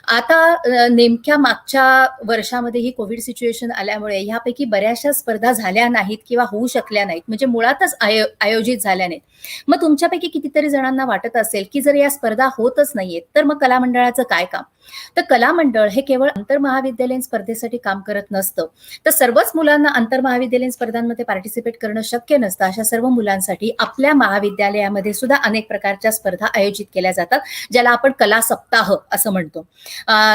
आता नेमक्या मागच्या वर्षामध्ये ही कोविड सिच्युएशन आल्यामुळे ह्यापैकी बऱ्याचशा स्पर्धा झाल्या नाहीत किंवा होऊ शकल्या नाहीत, म्हणजे मुळातच आयोजित झाल्या नाहीत. मग तुमच्यापैकी कितीतरी जणांना वाटत असेल की जर या स्पर्धा होतच नाहीयेत तर मग कला मंडळाचं काय काम? तर कला मंडळ हे केवळ आंतरमहाविद्यालयीन स्पर्धेसाठी काम करत नसतं, तर सर्वच मुलांना आंतरमहाविद्यालयीन स्पर्धांमध्ये पार्टिसिपेट करणं शक्य नसतं. अशा सर्व मुलांसाठी आपल्या महाविद्यालयामध्ये सुद्धा अनेक प्रकारच्या स्पर्धा आयोजित केल्या जातात, ज्याला आपण कला सप्ताह असं म्हणतो.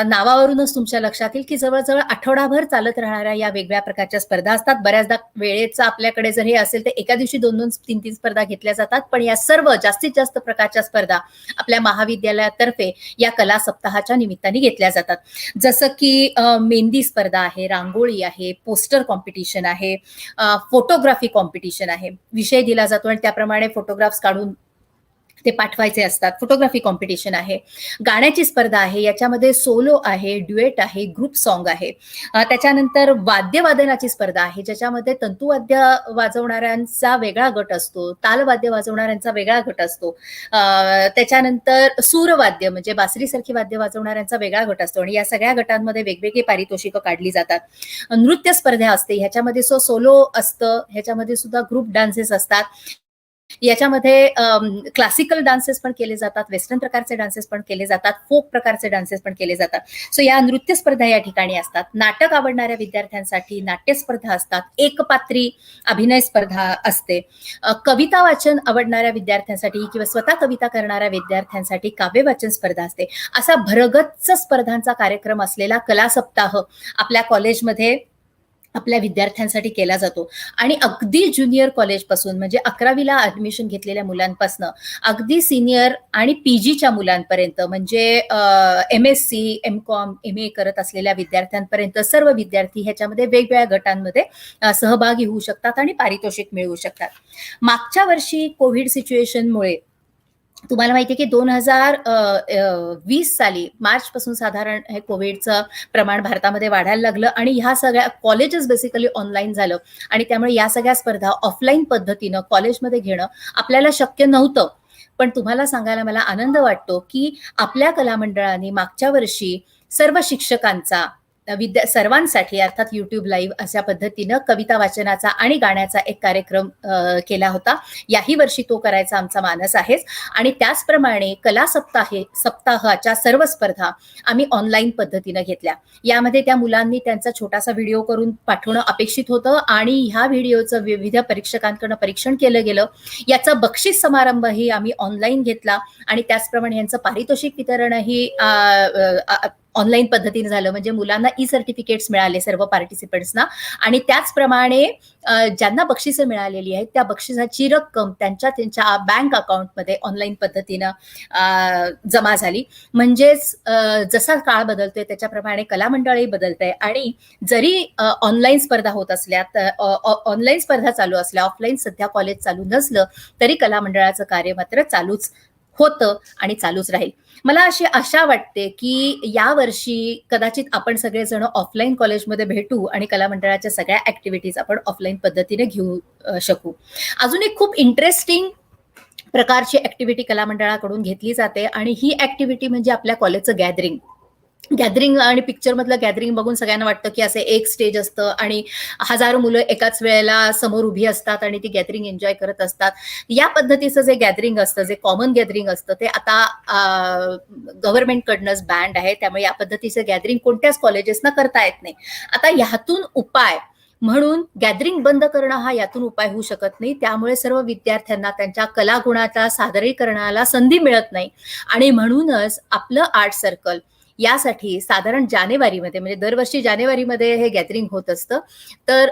नावावरूनच तुमच्या लक्षात येईल की जवळजवळ आठवडाभर चालत राहणाऱ्या या वेगवेगळ्या प्रकारच्या स्पर्धा असतात. बऱ्याचदा वेळेचं आपल्याकडे जर हे असेल तर एका दिवशी 2-2, 3-3 स्पर्धा घेतल्या जातात, पण या सर्व जास्तीत जास्त प्रकारच्या स्पर्धा आपल्या महाविद्यालयातर्फे या कला सप्ताहाच्या निमित्ताने घेतल्या जातात. जसं की मेहंदी स्पर्धा आहे, रांगोळी आहे, पोस्टर कॉम्पिटिशन आहे, फोटोग्राफी कॉम्पिटिशन आहे, विषय दिला जातो आणि त्याप्रमाणे फोटोग्राफ्स काढून ते पाठवायचे असतात, फोटोग्राफी कॉम्पिटिशन आहे, गाण्याची स्पर्धा आहे, याच्यामध्ये सोलो आहे, ड्युएट आहे, ग्रुप सॉन्ग आहे, त्याच्यानंतर वाद्यवादनाची स्पर्धा आहे, ज्याच्यामध्ये तंतुवाद्य वाजवणाऱ्यांचा वेगळा गट असतो, तालवाद्य वाजवणाऱ्यांचा वेगळा गट असतो, त्याच्यानंतर सूरवाद्य म्हणजे बासरीसारखी वाद्य वाजवणाऱ्यांचा वेगळा गट असतो आणि या सगळ्या गटांमध्ये वेगवेगळी पारितोषिकं काढली जातात. नृत्य स्पर्धा असते, ह्याच्यामध्ये सोलो असतं, ह्याच्यामध्ये सुद्धा ग्रुप डान्सेस असतात, याच्यामध्ये क्लासिकल डान्सेस पण केले जातात, वेस्टर्न प्रकारचे डान्सेस पण केले जातात, फोक प्रकारचे डान्सेस पण केले जातात. सो या नृत्य स्पर्धा या ठिकाणी असतात. नाटक आवडणाऱ्या विद्यार्थ्यांसाठी नाट्य स्पर्धा असतात, एकपात्री अभिनय स्पर्धा असते, कविता वाचन आवडणाऱ्या विद्यार्थ्यांसाठी किंवा स्वतः कविता करणाऱ्या विद्यार्थ्यांसाठी काव्य वाचन स्पर्धा असते. असा भरगच्च स्पर्धांचा कार्यक्रम असलेला कला सप्ताह आपल्या कॉलेजमध्ये आपल्या विद्यार्थ्यांसाठी केला जातो आणि अगदी ज्युनियर कॉलेजपासून म्हणजे 11वीला ऍडमिशन घेतलेल्या मुलांपासून अगदी सिनियर आणि PGच्या मुलांपर्यंत म्हणजे MSc, MCOM, MA करत असलेल्या विद्यार्थ्यांपर्यंत सर्व विद्यार्थी ह्याच्यामध्ये वेगवेगळ्या गटांमध्ये सहभागी होऊ शकतात आणि पारितोषिक मिळवू शकतात. मागच्या वर्षी कोविड सिच्युएशनमुळे तुम्हाला माहिती आहे की 2020 साली मार्च पासून साधारण हे कोविडचं प्रमाण भारतामध्ये वाढायला लागलं आणि ह्या सगळ्या कॉलेजेस बेसिकली ऑनलाईन झालं आणि त्यामुळे या सगळ्या स्पर्धा ऑफलाईन पद्धतीनं कॉलेजमध्ये घेणं आपल्याला शक्य नव्हतं. पण तुम्हाला सांगायला मला आनंद वाटतो की आपल्या कला मंडळाने मागच्या वर्षी सर्व शिक्षकांचा सर्वांसाठी अर्थात युट्यूब लाईव्ह अशा पद्धतीनं कविता वाचनाचा आणि गाण्याचा एक कार्यक्रम केला होता. याही वर्षी तो करायचा आमचा मानस आहेच आणि त्याचप्रमाणे कला सप्ताहाच्या सर्व स्पर्धा आम्ही ऑनलाईन पद्धतीनं घेतल्या. यामध्ये त्या मुलांनी त्यांचा छोटासा व्हिडिओ करून पाठवणं अपेक्षित होतं आणि ह्या व्हिडिओचं विविध परीक्षकांकडून परीक्षण केलं गेलं. याचा बक्षीस समारंभही आम्ही ऑनलाईन घेतला आणि त्याचप्रमाणे यांचं पारितोषिक वितरणही ऑनलाईन पद्धतीने झालं, म्हणजे मुलांना सर्टिफिकेट्स मिळाले सर्व पार्टिसिपंट्सना, आणि त्याचप्रमाणे ज्यांना बक्षिसं मिळालेली आहेत त्या बक्षिसाची रक्कम त्यांच्या बँक अकाउंटमध्ये ऑनलाईन पद्धतीनं जमा झाली. म्हणजेच जसा काळ बदलतोय त्याच्याप्रमाणे कला मंडळही बदलतंय, आणि जरी ऑनलाईन स्पर्धा होत असल्या, ऑनलाईन स्पर्धा चालू असल्या, ऑफलाईन सध्या कॉलेज चालू नसलं तरी कला मंडळाचं कार्य मात्र चालूच होतं आणि चालूच राहील. मला अशी आशा वाटते की यावर्षी कदाचित आपण सगळेजण ऑफलाईन कॉलेजमध्ये भेटू आणि कला मंडळाच्या सगळ्या ऍक्टिव्हिटीज आपण ऑफलाईन पद्धतीने घेऊ शकू. अजून एक खूप इंटरेस्टिंग प्रकारची ऍक्टिव्हिटी कला मंडळाकडून घेतली जाते, आणि ही ऍक्टिव्हिटी म्हणजे आपल्या कॉलेजचं गॅदरिंग आणि पिक्चर मधलं गॅदरिंग बघून सगळ्यांना वाटतं की असं एक स्टेज असतं आणि हजारो मुलं एकाच वेळेला समोर उभी असतात आणि ती गॅदरिंग एन्जॉय करत असतात. या पद्धतीचं जे गॅदरिंग असतं, जे कॉमन गॅदरिंग असतं, ते आता गव्हर्नमेंटकडनंच बँड आहे. त्यामुळे या पद्धतीचं गॅदरिंग कोणत्याच कॉलेजेसना करता येत नाही. आता ह्यातून उपाय म्हणून गॅदरिंग बंद करणं हा यातून उपाय होऊ शकत नाही. त्यामुळे सर्व विद्यार्थ्यांना त्यांच्या कलागुणाच्या सादरीकरणाला संधी मिळत नाही, आणि म्हणूनच आपलं आर्ट सर्कल यासाठी साधारण जानेवारीमध्ये, म्हणजे दरवर्षी जानेवारीमध्ये हे गॅदरिंग होत असतं, तर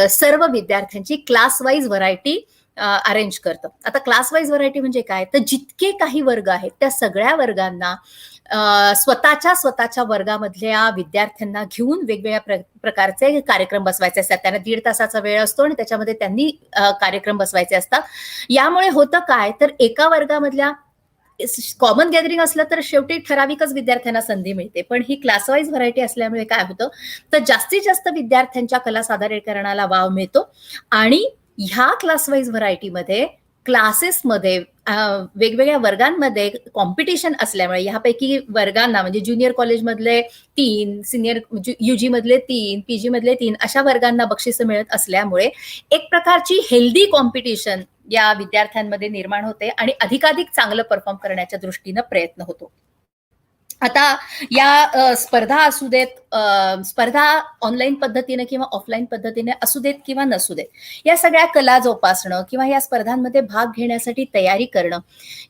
सर्व विद्यार्थ्यांची क्लास वाईज व्हरायटी अरेंज करतं. आता क्लास वाईज व्हरायटी म्हणजे काय, तर जितके काही वर्ग आहेत त्या सगळ्या वर्गांना स्वतःच्या वर्गामधल्या विद्यार्थ्यांना घेऊन वेगवेगळ्या प्रकारचे कार्यक्रम बसवायचे असतात. त्यांना 1.5 तासाचा वेळ असतो आणि त्याच्यामध्ये त्यांनी कार्यक्रम बसवायचे असतात. यामुळे होतं काय, तर एका वर्गामधल्या कॉमन गॅदरिंग असलं तर शेवटी ठराविकच विद्यार्थ्यांना संधी मिळते, पण ही क्लास वाईज व्हरायटी असल्यामुळे काय होतं, तर जास्तीत जास्त विद्यार्थ्यांच्या कला सादरीकरणाला वाव मिळतो. आणि ह्या क्लास वाईज व्हरायटीमध्ये क्लासेसमध्ये वेगवेगळ्या वर्गांमध्ये कॉम्पिटिशन असल्यामुळे ह्यापैकी वर्गांना, म्हणजे ज्युनियर कॉलेजमधले 3, सिनियर युजी मधले 3, पीजी मधले 3 अशा वर्गांना बक्षिसं मिळत असल्यामुळे एक प्रकारची हेल्दी कॉम्पिटिशन या विद्यार्थ्यांमध्ये निर्माण होते आणि अधिकाधिक चांगलं परफॉर्म करण्याच्या दृष्टीनं प्रयत्न होतो. आता या स्पर्धा असू देत, स्पर्धा ऑनलाईन पद्धतीने किंवा ऑफलाईन पद्धतीने असू देत किंवा नसू देत, या सगळ्या कला जोपासणं किंवा या स्पर्धांमध्ये भाग घेण्यासाठी तयारी करणं,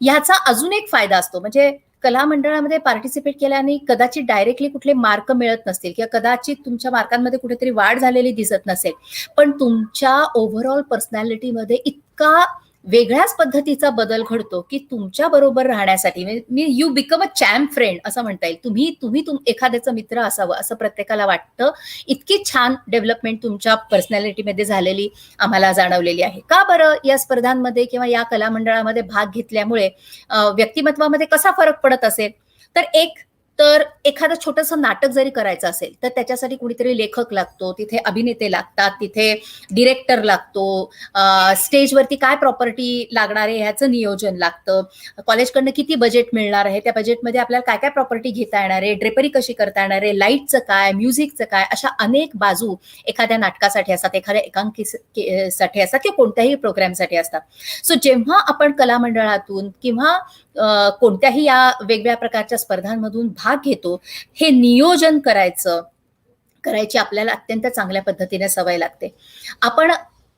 ह्याचा अजून एक फायदा असतो. म्हणजे कला मंडळामध्ये पार्टिसिपेट केल्याने कदाचित डायरेक्टली कुठले मार्क मिळत नसतील किंवा कदाचित तुमच्या मार्कांमध्ये कुठेतरी वाढ झालेली दिसत नसेल, पण तुमच्या ओव्हरऑल पर्सनॅलिटीमध्ये इतका वेगळ्याच पद्धतीचा बदल घडतो की तुमच्या बरोबर राहण्यासाठी, me you become a champ friend असं म्हणता येईल. तुम्ही एखाद्याचं मित्र असावं असं प्रत्येकाला वाटतं. इतकी छान डेव्हलपमेंट तुमच्या पर्सनॅलिटीमध्ये झालेली आम्हाला जाणवलेली आहे. का बरं या स्पर्धांमध्ये किंवा या कला मंडळामध्ये भाग घेतल्यामुळे व्यक्तिमत्वामध्ये कसा फरक पडत असेल, तर एखादं छोटंसं नाटक जरी करायचं असेल तर त्याच्यासाठी कुणीतरी लेखक लागतो, तिथे अभिनेते लागतात, तिथे डिरेक्टर लागतो, स्टेजवरती काय प्रॉपर्टी लागणार आहे ह्याचं नियोजन लागतं, कॉलेजकडनं किती बजेट मिळणार आहे, त्या बजेटमध्ये आपल्याला काय काय प्रॉपर्टी घेता येणार आहे, ड्रेपरी कशी करता येणार आहे, लाईटचं काय, म्युझिकचं काय, अशा अनेक बाजू एखाद्या नाटकासाठी असतात, एखाद्या एकांकीसाठी असतात किंवा कोणत्याही प्रोग्रामसाठी असतात. सो जेव्हा आपण कला मंडळातून किंवा कोणत्याही या वेगवेगळ्या प्रकारच्या स्पर्धांमधून भाग घेतो, हे नियोजन करायची आपल्याला अत्यंत चांगल्या पद्धतीने सवय लागते. आपण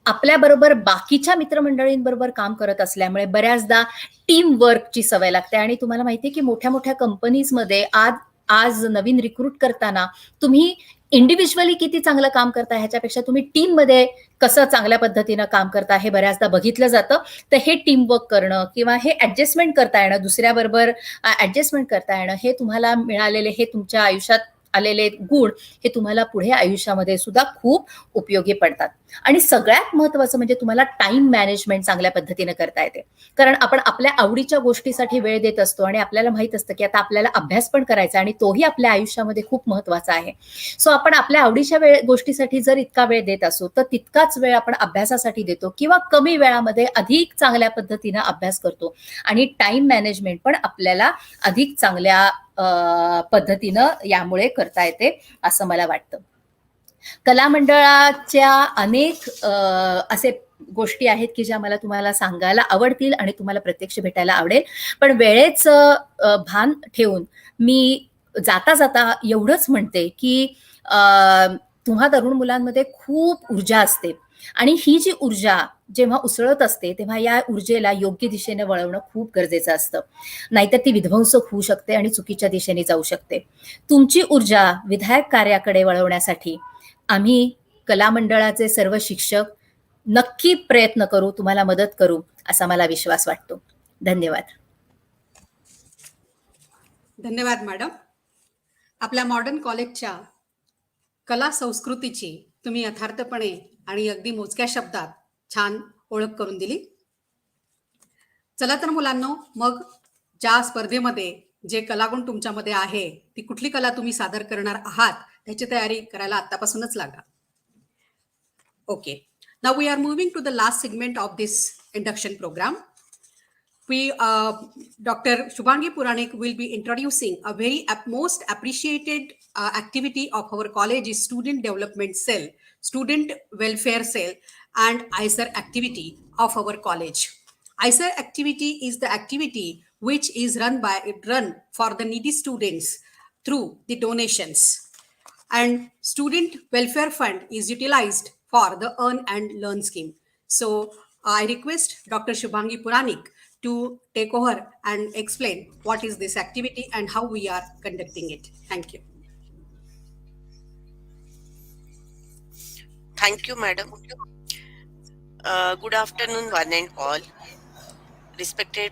आपल्या बरोबर बाकीच्या मित्रमंडळींबरोबर काम करत असल्यामुळे बऱ्याचदा टीम वर्कची सवय लागते. आणि तुम्हाला माहितीये की मोठ्या मोठ्या कंपनीजमध्ये आज नवीन रिक्रूट करताना तुम्ही इंडिव्हिज्युअली किती चांगलं काम करता ह्याच्यापेक्षा तुम्ही टीम मध्ये कसं चांगल्या पद्धतीनं काम करता हे बऱ्याचदा बघितलं जातं. तर हे टीम वर्क करणं किंवा हे ऍडजस्टमेंट करता येणं, दुसऱ्याबरोबर ऍडजस्टमेंट करता येणं, हे तुम्हाला मिळालेले, हे तुमच्या आयुष्यात आलेले गुण हे तुम्हाला पुढे आयुष्यामध्ये सुद्धा खूप उपयोगी पडतात. आणि सगळ्यात महत्वाचं म्हणजे तुम्हाला टाइम मॅनेजमेंट चांगल्या पद्धतीने करता येते. कारण आपण आपल्या आवडीच्या गोष्टीसाठी वेळ देत असतो आणि आपल्याला माहित असतं की आता आपल्याला अभ्यास पण करायचा आणि तोही आपल्या आयुष्यामध्ये खूप महत्वाचा आहे. सो आपण आपल्या आवडीच्या गोष्टीसाठी जर इतका वेळ देत असू तर तितकाच वेळ आपण अभ्यासासाठी देतो किंवा कमी वेळामध्ये अधिक चांगल्या पद्धतीने अभ्यास करतो. आणि टाइम मॅनेजमेंट पण आपल्याला अधिक चांगल्या पद्धतीनं यामुळे करता येते असं मला वाटतं. कला मंडळाच्या अनेक असे गोष्टी आहेत की ज्या मला तुम्हाला सांगायला आवडतील आणि तुम्हाला प्रत्यक्ष भेटायला आवडेल, पण वेळेचं भान ठेवून मी जाता एवढंच म्हणते की तुम्हा तरुण मुलांमध्ये खूप ऊर्जा असते आणि ही जी ऊर्जा जेव्हा उसळत असते तेव्हा या ऊर्जेला योग्य दिशेने वळवणं खूप गरजेचं असतं, नाहीतर ती विध्वंसक होऊ शकते आणि चुकीच्या दिशेने जाऊ शकते. तुमची ऊर्जा विधायक कार्याकडे वळवण्यासाठी आम्ही कला मंडळाचे सर्व शिक्षक नक्की प्रयत्न करू, तुम्हाला मदत करू असा मला विश्वास वाटतो. धन्यवाद. धन्यवाद मॅडम. आपल्या मॉडर्न कॉलेजच्या कला संस्कृतीची तुम्ही यथार्थपणे आणि अगदी मोजक्या शब्दात छान ओळख करून दिली. चला तर मुलांनो, मग ज्या स्पर्धेमध्ये जे कलागुण तुमच्यामध्ये आहे, ती कुठली कला तुम्ही सादर करणार आहात त्याची तयारी करायला आतापासूनच लागा. Okay. Now we are moving to the last segment of this induction program. Dr. Shubhangi Puranik will be introducing a very most appreciated activity of our college is Student Development Cell, Student Welfare Cell, and ISER activity of our college. ISER activity is the activity which is run for the needy students through the donations, and student welfare fund is utilized for the earn and learn scheme. So I request Dr. Shubhangi Puranik to take over and explain what is this activity and how we are conducting it. Thank you. Thank you, madam. Good afternoon, one and all. Respected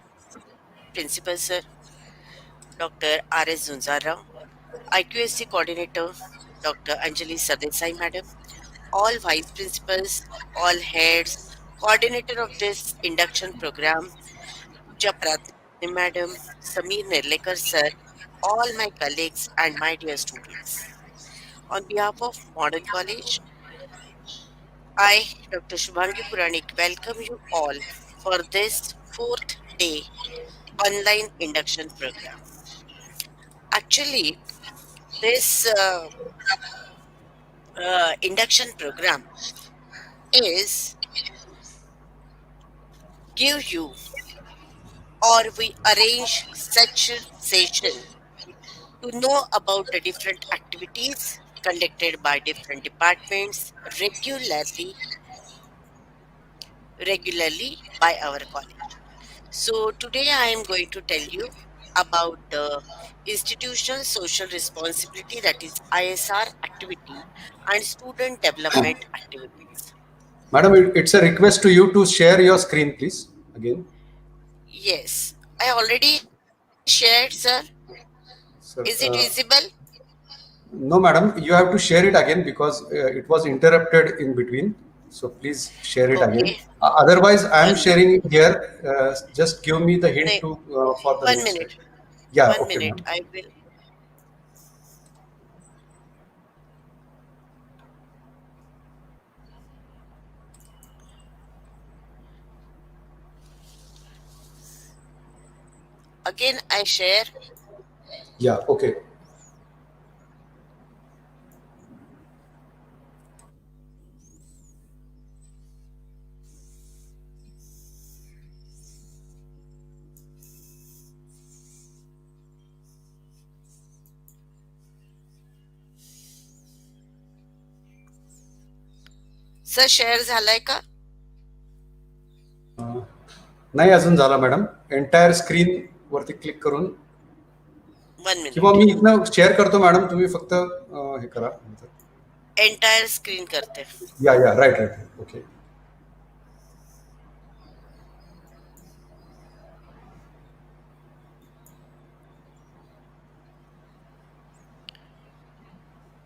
Principal Sir, Dr. R.S. Zunzarao, IQSC Coordinator, Dr. Anjali Sardesai, madam, all Vice Principals, all heads, coordinator of this induction program, Pooja Pratni, madam, Sameer Nirlekar, sir, all my colleagues and my dear students. On behalf of Modern College, I, Dr. Shubhangi Puranik, welcome you all for this fourth day online induction program. Actually, this induction program is give you or we arrange such session to know about the different activities conducted by different departments regularly by our college. So today I am going to tell you about the institutional social responsibility, that is ISR activity, and student development activities. Madam, it's a request to you to share your screen, please. Again, Yes, I already shared, sir. sir. Is it visible? No, madam, you have to share it again because it was interrupted in between. So please share it again. Okay. Otherwise, I am One minute. sharing it here. Just give me the hint No, to for the one next step. minute. Yeah. One Okay, minute. ma'am. I will. Again, I share. Yeah. Okay. Sir share झालाय का? नाही अजून झाला madam. Entire screen वरती click करून 1 किंवा minute. मी इथनं share करतो मॅडम, तुम्ही फक्त हे करा. एंटायर स्क्रीन करते. या राईट ओके.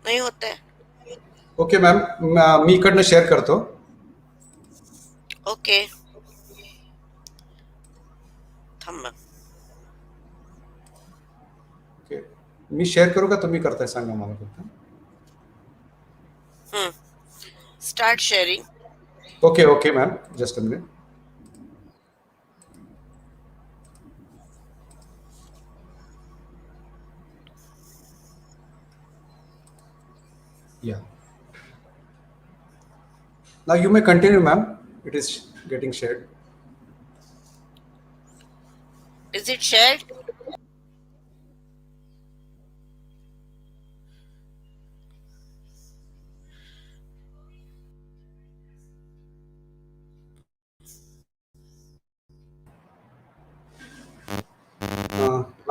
नाही होते. ओके मॅम, मी इकडनं शेअर करतो. ओके. थांबा. ओके, मी शेअर करू का तुम्ही करताय सांगा मला फक्त. Start sharing. Okay ma'am, just a minute. Yeah. Now you may continue, ma'am. It is getting shared. Is it shared?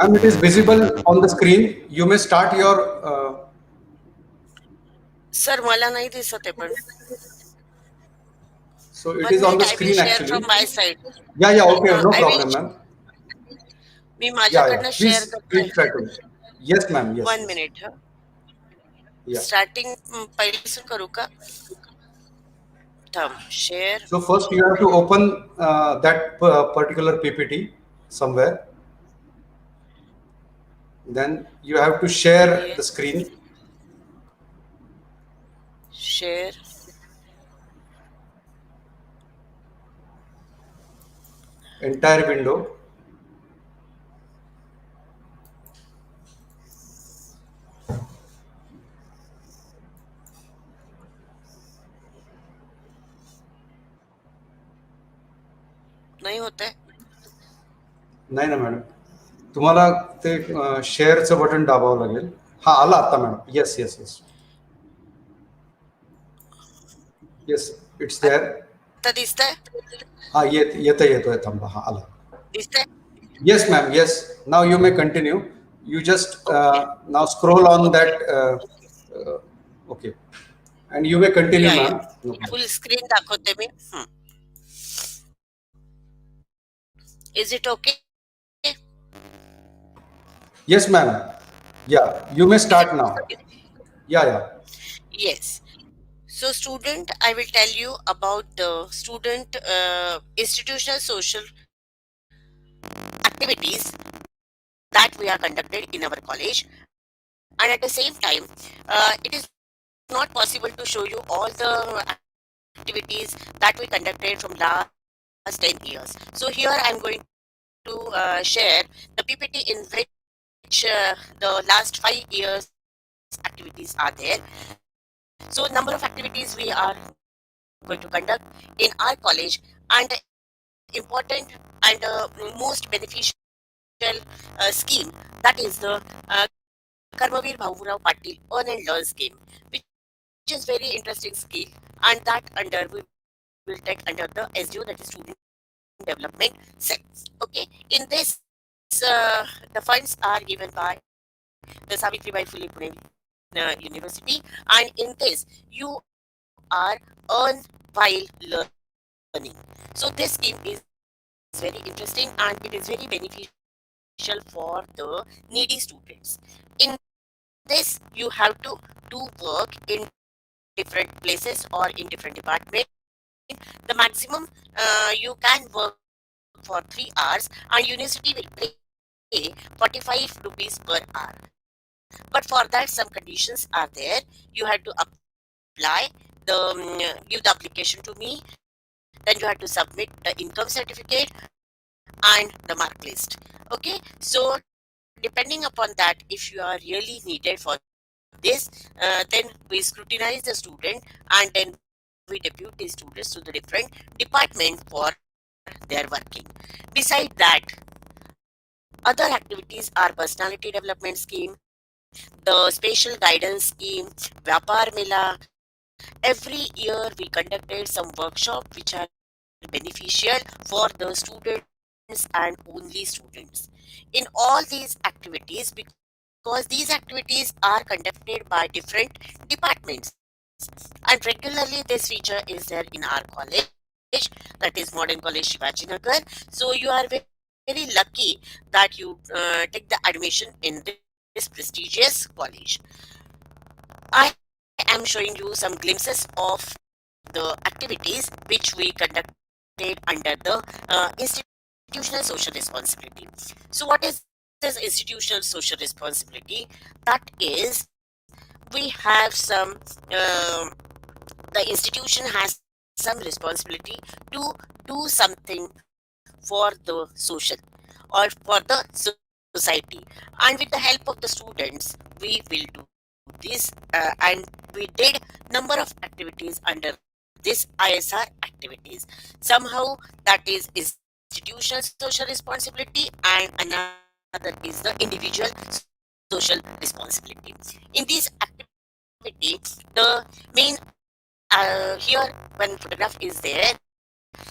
Ma'am, it is visible on the screen. You may start your. Sir मला नाही दिसत आहे पण So it 1 is on minute the I will screen share actually. from my side. Yeah, okay, no I will problem, ma'am. Me Yeah, माझ्याकडनं share Please करते. try to. Yes, ma'am. Yes. 1 minute हा. Yeah. Starting पहिल्यापासून करू का? थांब share. So first you have to open that particular PPT somewhere. Then you have to share the Yes. screen. Share. Entire window. नाही होत आहे. नाही ना मॅडम, तुम्हाला ते शेअरचं बटन दाबावं लागेल. हा आला आता madam. Yes yes yes yes it's there. आता दिसतंय? हा येतोय थांबा. हा आला. दिसतंय? Yes, ma'am. Yes. Now you may continue. You just Okay. now scroll on that. Okay, and you may continue, या ma'am. No problem. Full screen दाखवते मी. Is it okay? Yes, ma'am. Yeah, you may start now. Yeah. Yes. So, student, I will tell you about the student institutional social activities that we are conducted in our college, and at the same time, it is not possible to show you all the activities that we conducted from last 10 years. So here I am going to share the PPT in which the last 5 years activities are there. So number of activities we are going to conduct in our college, and the important and most beneficial scheme, that is the Karmavir Bhavurao Patil Earn and Learn scheme, which is very interesting scheme, and that under we will take under the SDO, that is Student Development Sept. Okay, in this the funds are given by the Savitribai Phule Pune University, and in this you are earn while learning. So this scheme is very interesting and it is very beneficial for the needy students. In this you have to do work in different places or in different departments. The maximum you can work for 3 hours, and university will pay 45 rupees per hour. But for that some conditions are there. You have to apply give the application to me, then you have to submit the income certificate and the mark list. Okay, so depending upon that, if you are really needed for this, then we scrutinize the student and then we depute the students to the different department for their working. Beside that, other activities are personality development scheme, the spatial guidance scheme, Vyapar Mela. Every year we conducted some workshop which are beneficial for the students and only students. In all these activities, because these activities are conducted by different departments, and regularly this feature is there in our college, that is Modern College Shivaji Nagar. So you are very lucky that you take the admission in this prestigious college. I am showing you some glimpses of the activities which we conducted under the institutional social responsibility. So what is this institutional social responsibility? That is, we have some the institution has some responsibility to do something for the social or for the society, and with the help of the students we will do this, and we did number of activities under this ISR activities. Somehow that is institutional social responsibility and another is the individual social responsibility. In this activity, the main here one photograph is there.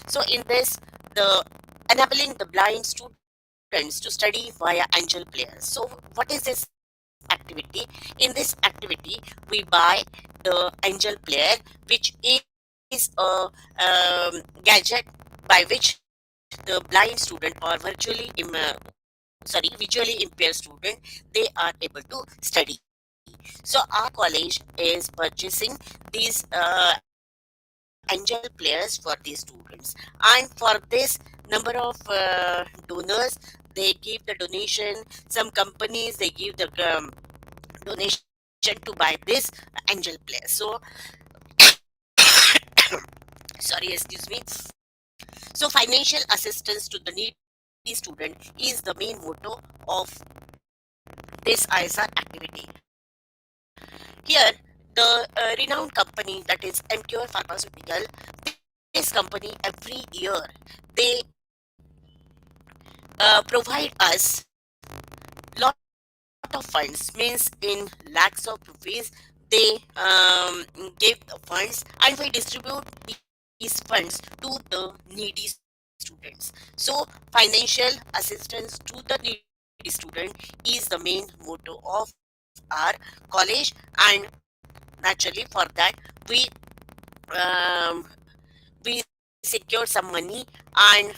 So in this, the enabling the blind students students to study via angel players. So what is this activity? In this activity, we buy the angel player, which is a gadget by which the blind student or visually impaired student, they are able to study. So our college is purchasing these angel players for these students, and for this number of donors, they give the donation. Some companies, they give the donation to buy this angel player. So sorry, excuse me. So financial assistance to the needy student is the main motto of this ISR activity. Here, the renowned company, that is MQR Pharmaceutical, this company every year, they provide us lot of funds, means in lakhs of rupees. They give the funds, and we distribute these funds to the needy students. So financial assistance to the needy student is the main motto of our college, and naturally for that um, we secure some money, and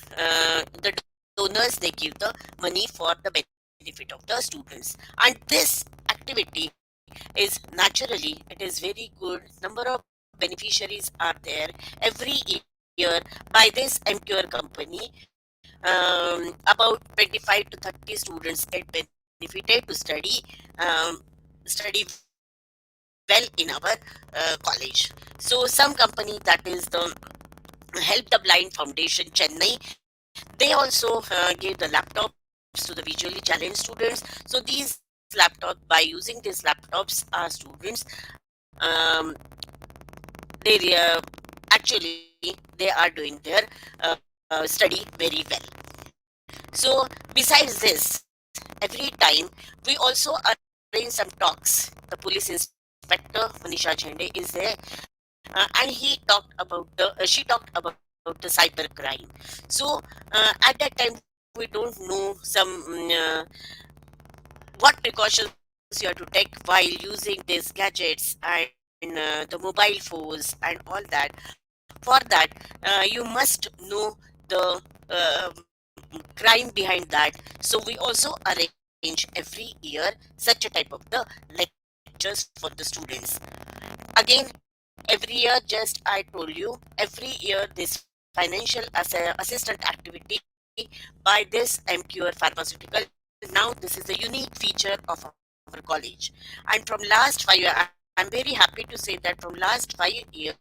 the donors, they give the money for the benefit of the students. And this activity is naturally, it is very good. Number of beneficiaries are there every year by this MQR company. About 25 to 30 students get benefited to study well in our college. So some company, that is the Help the Blind Foundation Chennai, they also gave the laptops to the visually challenged students. So these laptops, by using these laptops, our students, um, they actually they are doing their study very well. So besides this, every time we also arrange some talks. The police inspector Manisha Jhende is there, and she talked about the cyber crime. So at that time, we don't know some what precautions you have to take while using these gadgets and the mobile phones and all that. For that, you must know the crime behind that. So we also arrange every year such a type of the lectures for the students. Again, every year, just I told you, every year this financial assistant activity by this MQR Pharmaceutical. Now this is the unique feature of our college, and from last 5 years, I'm very happy to say that from last 5 years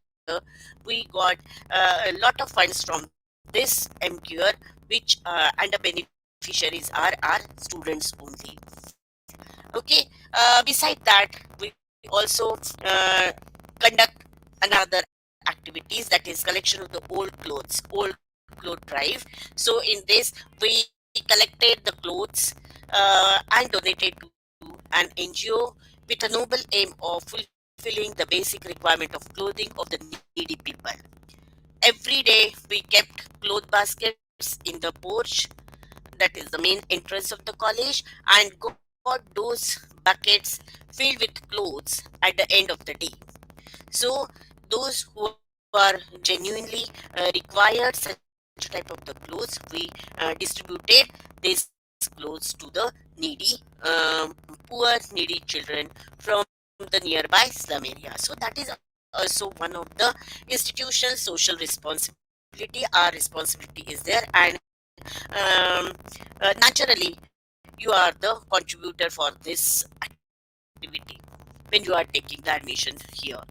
we got a lot of funds from this MQR, which and the beneficiaries are our students only. Okay. Beside that, we also conduct another activities, that is collection of the old cloth drive. So in this, we collected the clothes and donated to an NGO with a noble aim of fulfilling the basic requirement of clothing of the needy people. Every day we kept cloth baskets in the porch, that is the main entrance of the college, and got those buckets filled with clothes at the end of the day. So those who are genuinely required such type of the clothes, we distributed these clothes to the needy, poor needy children from the nearby slum area. So that is also one of the institution's social responsibility. Our responsibility is there, and naturally you are the contributor for this activity when you are taking the admission here.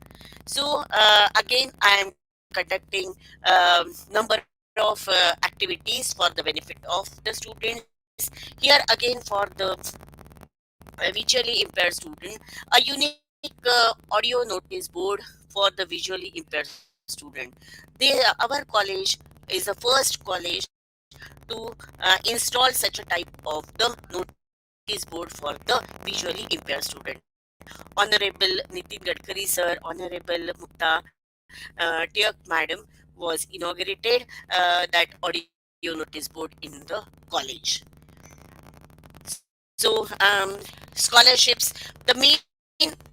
So again, I am conducting number of activities for the benefit of the students. Here again, for the visually impaired student, a unique audio notice board for the visually impaired student. Our college is the first college to install such a type of the notice board for the visually impaired student. Honorable Nitin Gadkari sir, Honorable Mukta Tiak madam was inaugurated that audio notice board in the college. So, scholarships, the main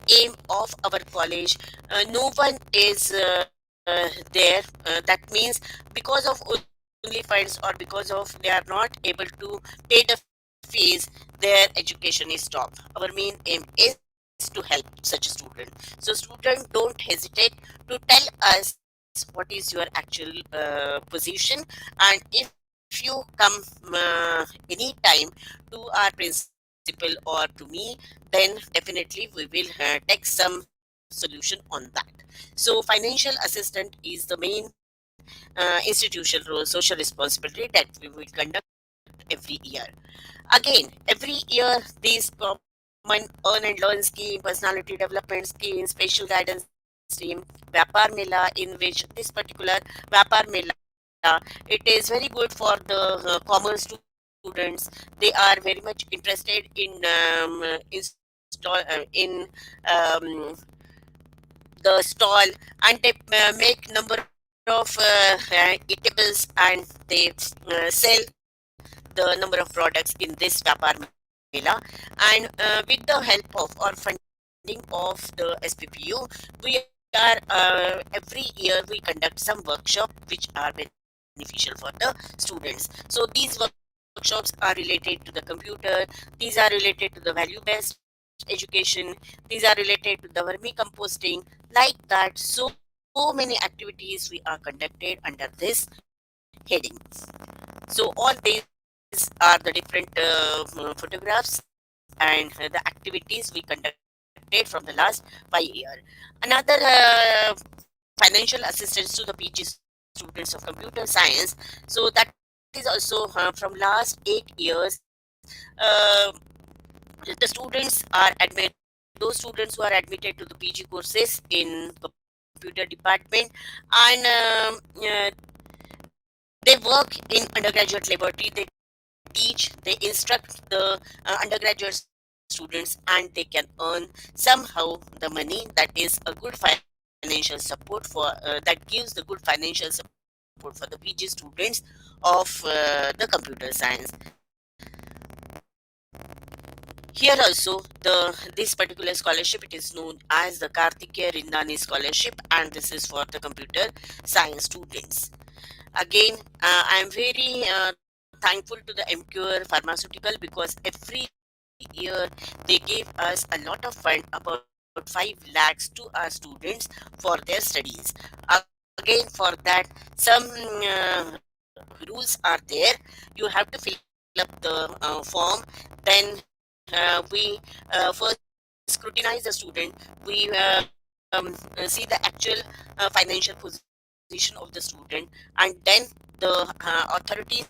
aim of our college, no one is there. That means because of only funds or because of they are not able to pay the fees, their education is stopped. Our main aim is to help such a student. So, student, don't hesitate to tell us what is your actual position, and if you come anytime to our principal or to me, then definitely we will take some solution on that. So financial assistant is the main institutional role, social responsibility that we will conduct every year. Again, every year these common earn and learn scheme, personality development scheme, special guidance team, Vyapar Mela, in which this particular Vyapar Mela, it is very good for the commerce students. They are very much interested in the stall, and they make number of eatables, and they sell the number of products in this Vyapar Mela. And with the help of or funding of the SPPU, we are every year we conduct some workshop which are beneficial for the students. So these workshops are related to the computer, these are related to the value based education, these are related to the vermicomposting, like that. So many activities we are conducted under this heading. So all these are the different photographs and the activities we conducted from the last 5 years. Another financial assistance to the PG students of computer science. So that is also from last 8 years. The students are those students who are admitted to the PG courses in computer department, and they work in undergraduate laboratory. They teach, they instruct the undergraduate students, and they can earn somehow the money that is a good financial support for that gives the good financial support for the PG students of the computer science. Here also, this particular scholarship, it is known as the Karthik Nani scholarship, and this is for the computer science students. Again, I am very thankful to the MQR Pharmaceutical, because every year they give us a lot of fund, about 5 lakhs, to our students for their studies. Again, for that, some rules are there. You have to fill up the form. Then we first scrutinize the student. We see the actual financial position of the student, and then the authorities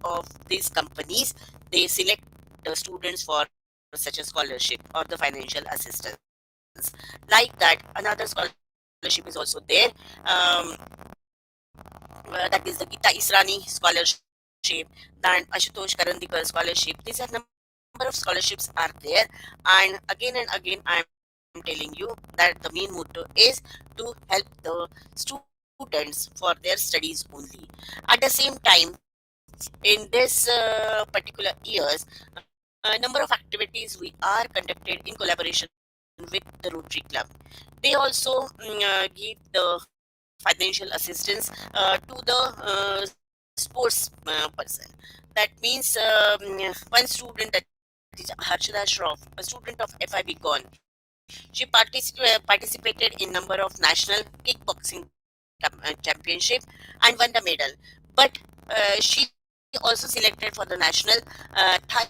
of these companies, they select the students for such a scholarship or the financial assistance. Like that, another scholarship is also there. That is the Gita Israni scholarship, then Ashutosh Karandikar scholarship. These are number of scholarships are there, and again and again I am telling you that the main motto is to help the students for their studies only. At the same time, in this particular years, a number of activities we are conducted in collaboration with the Rotary Club. They also give the financial assistance to the sports person. That means one student, that is Harshada Shroff, a student of FIB Gone. She participated in number of national kickboxing championship and won the medal. But she also selected for the national Thai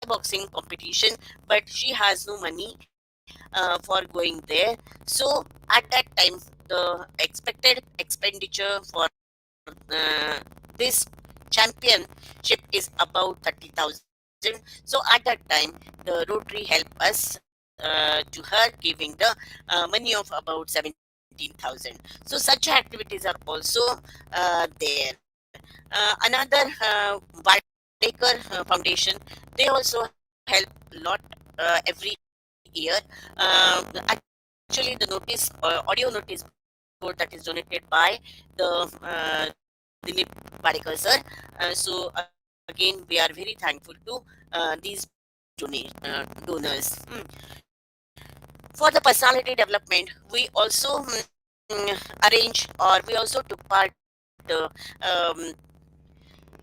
boxing competition, but she has no money for going there. So at that time, the expected expenditure for this championship is about 30,000. So at that time, the Rotary helped us to her, giving the money of about 17,000. So such activities are also there. Another Vardekar Foundation, they also help a lot every year. Actually, the audio notice board that is donated by the Dilip Badekar sir. So again, we are very thankful to these people. donors. For the personality development, we also arrange, or we also took part um,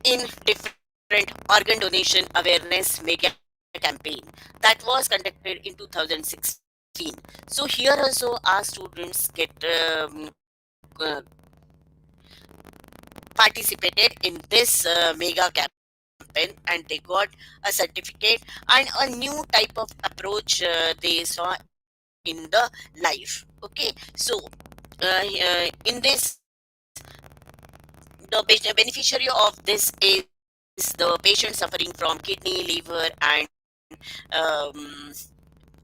in different organ donation awareness mega campaign that was conducted in 2016. So here also our students get uh, participated in this mega campaign, and they got a certificate and a new type of approach they saw in the life. Okay, so in this, the beneficiary of this is the patient suffering from kidney, liver, and um,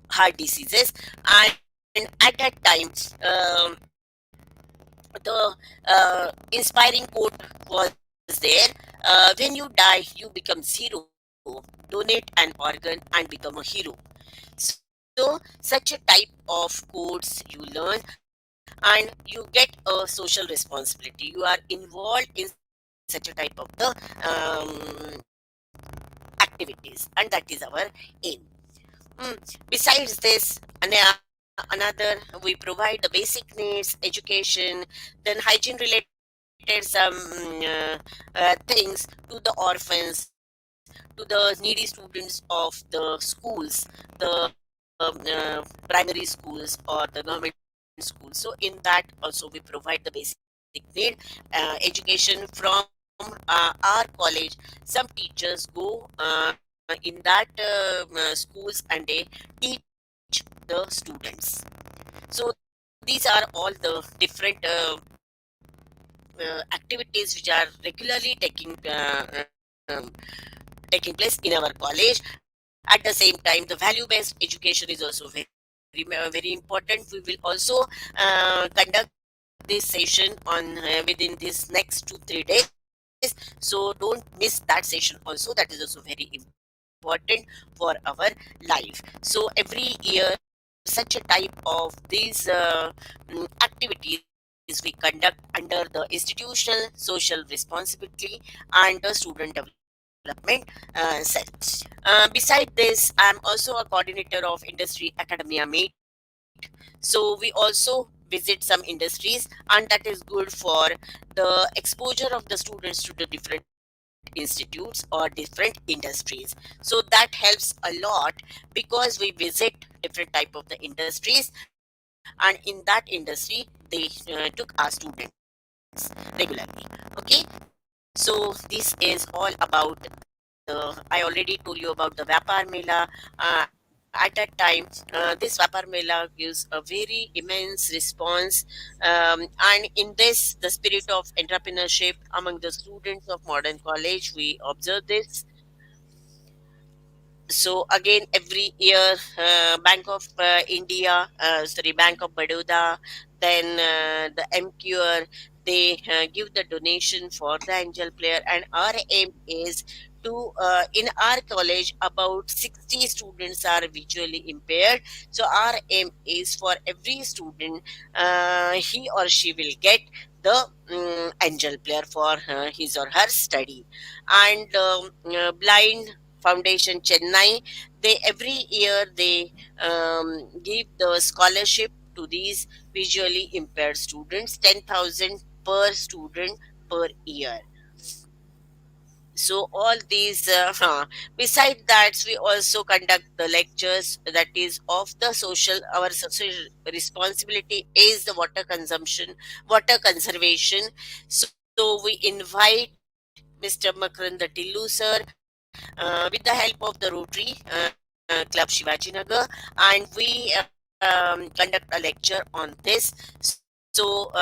heart diseases. And at that time, the inspiring quote was there: when you die, you become zero. Donate an organ and become a hero. So, such a type of quotes you learn, and you get a social responsibility. You are involved in such a type of the activities, and that is our aim. Besides this, another, we provide the basic needs, education, then hygiene related some things to the orphans, to the needy students of the schools, the primary schools or the government schools. So in that also we provide the basic need education from our college. Some teachers go in that schools, and they teach the students. So these are all the different activities which are regularly taking place in our college. At the same time, the value-based education is also very important. We will also conduct this session on within this next 2-3 days. So don't miss that session also. That is also very important for our life. So every year, such a type of these activities we conduct under the institutional social responsibility and the student development cell. Beside this, I'm also a coordinator of Industry Academia Meet. So we also visit some industries, and that is good for the exposure of the students to the different institutes or different industries. So that helps a lot, because we visit different type of the industries, and in that industry they took our students regularly. Okay, so this is all about I already told you about the Vyapar Mela. At that time, this Vyapar Mela gives a very immense response, and in this, the spirit of entrepreneurship among the students of modern college, we observe this. So again, every year, Bank of India, Bank of Baroda, then the MQR, they give the donation for the angel player, and our aim is to in our college about 60 students are visually impaired. So our aim is for every student, he or she will get the angel player for his or her study. And blind Foundation Chennai, they every year they give the scholarship to these visually impaired students, 10,000 per student per year. So all these beside that, we also conduct the lectures, that is of the social, our social responsibility is the water consumption, water conservation. So we invite Mr. Makaranda Tillu sir, with the help of the Rotary Club Shivaji Nagar, and we conduct a lecture on this. So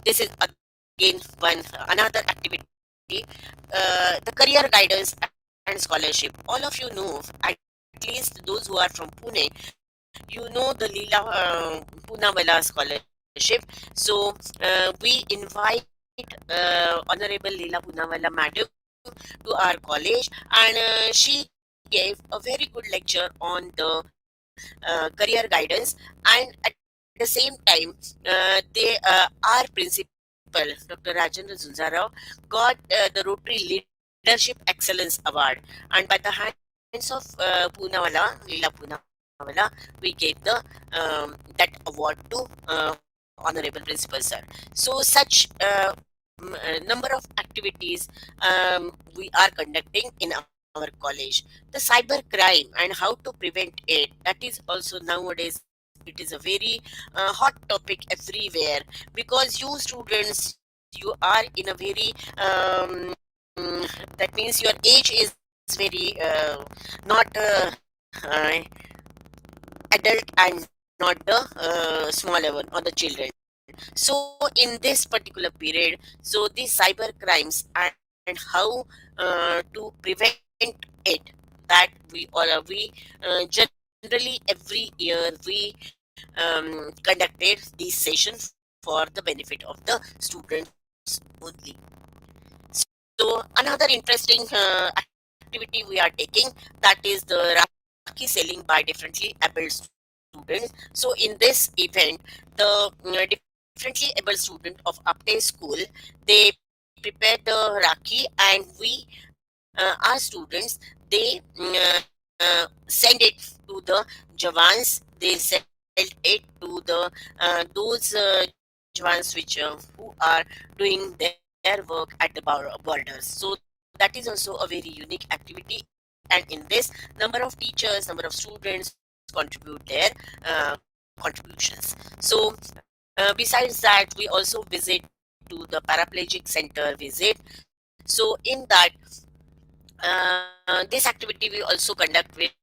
this is again one another activity. The career guidance and scholarship. All of you know, at least those who are from Pune, you know the Leela Poonawalla scholarship. So we invite Honorable Leela Poonawalla Madam to our college, and she gave a very good lecture on the career guidance. And at the same time, our principal, Dr. Rajendra Zunzarao, got the Rotary Leadership Excellence Award, and by the hand of Poonawala, Leela Poonawala, we gave the that award to Honorable Principal Sir. So such number of activities we are conducting in our college. The cyber crime and how to prevent it, that is also nowadays it is a very hot topic everywhere, because you students, you are in a very that means your age is very not uh, adult and not the smaller one or the children. So in this particular period, so these cyber crimes and how to prevent it, that generally every year we conducted these sessions for the benefit of the students only. So another interesting activity we are taking, that is the Rakhi selling by differently abled students. So in this event, the differently able student of Apte school, they prepare the Rakhi, and we our students, they send it to the Jawans. They send it to the those Jawans which who are doing their work at the borders. So that is also a very unique activity, and in this, number of teachers, number of students contribute their contributions. So besides that, we also visit to the paraplegic center visit. So in that, this activity we also conduct with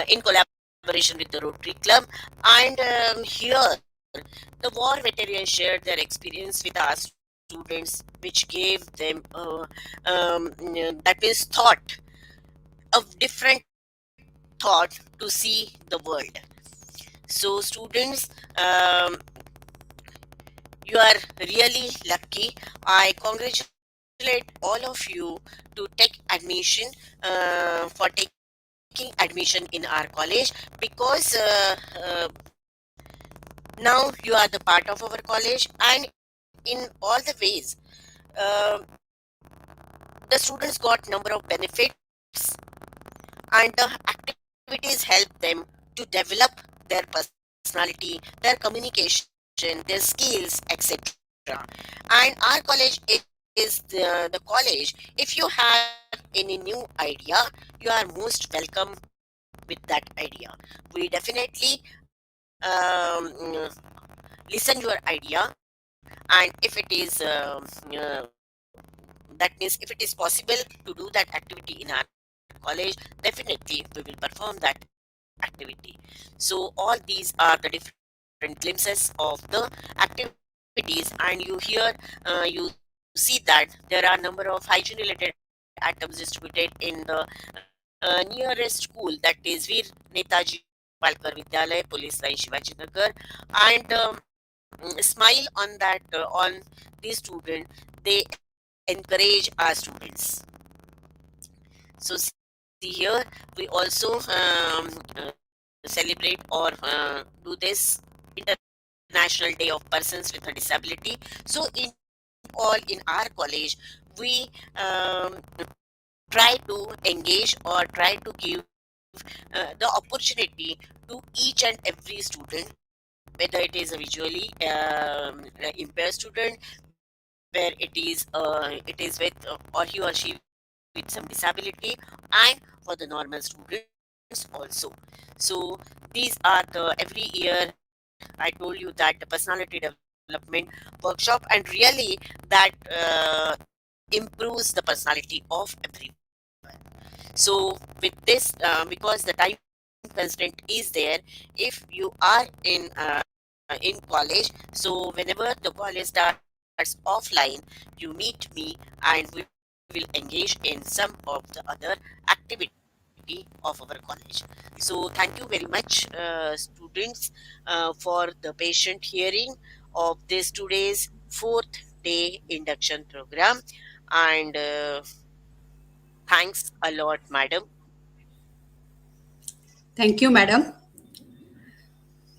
in collaboration with the Rotary Club, and here the war veterans shared their experience with our students, which gave them that is thought of different thought to see the world. So students, you are really lucky. I congratulate all of you to take admission for taking admission in our college, because now you are the part of our college, and in all the ways uh, the students got number of benefits, and the activities help them to develop their personality, their communication, their skills, etc. And our college is the college. If you have any new idea, you are most welcome with that idea. We definitely listen your idea, and if it is that means if it is possible to do that activity in our college, definitely we will perform that activity. So all these are the different glimpses of the activities, and you hear you see that there are number of hygiene related items distributed in the nearest school, that is Veer Netaji Palkar Vidyalaya, Police Line, Shivaji Nagar, and smile on that on these students. They encourage our students. So see here, we also celebrate or do this International Day of Persons with a Disability. So in all in our college, we try to engage or try to give the opportunity to each and every student, whether it is a visually impaired student, where it is with or he or she with some disability, and for the normal students also. So these are the every year I told you that the personality development workshop, and really that improves the personality of everyone. So with this, because the time constraint is there, if you are in college, so whenever the college starts offline, you meet me, and we will engage in some of the other activity of our college. So thank you very much, students, for the patient hearing of this today's fourth day induction program, and thanks a lot, madam. Thank you, madam.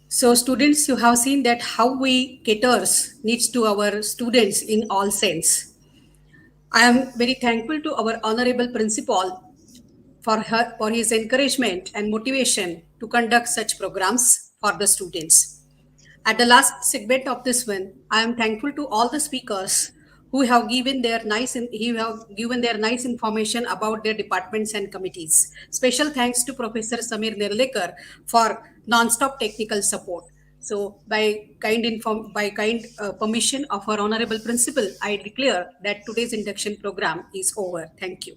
So students, you have seen that how we caters needs to our students in all sense. I am very thankful to our honorable principal for his encouragement and motivation to conduct such programs for the students. At the last segment of this one, I am thankful to all the speakers who have given their nice information about their departments and committees. Special thanks to Professor Samir Nirlekar for non-stop technical support. So, by kind permission of our honorable principal, I declare that today's induction program is over. Thank you.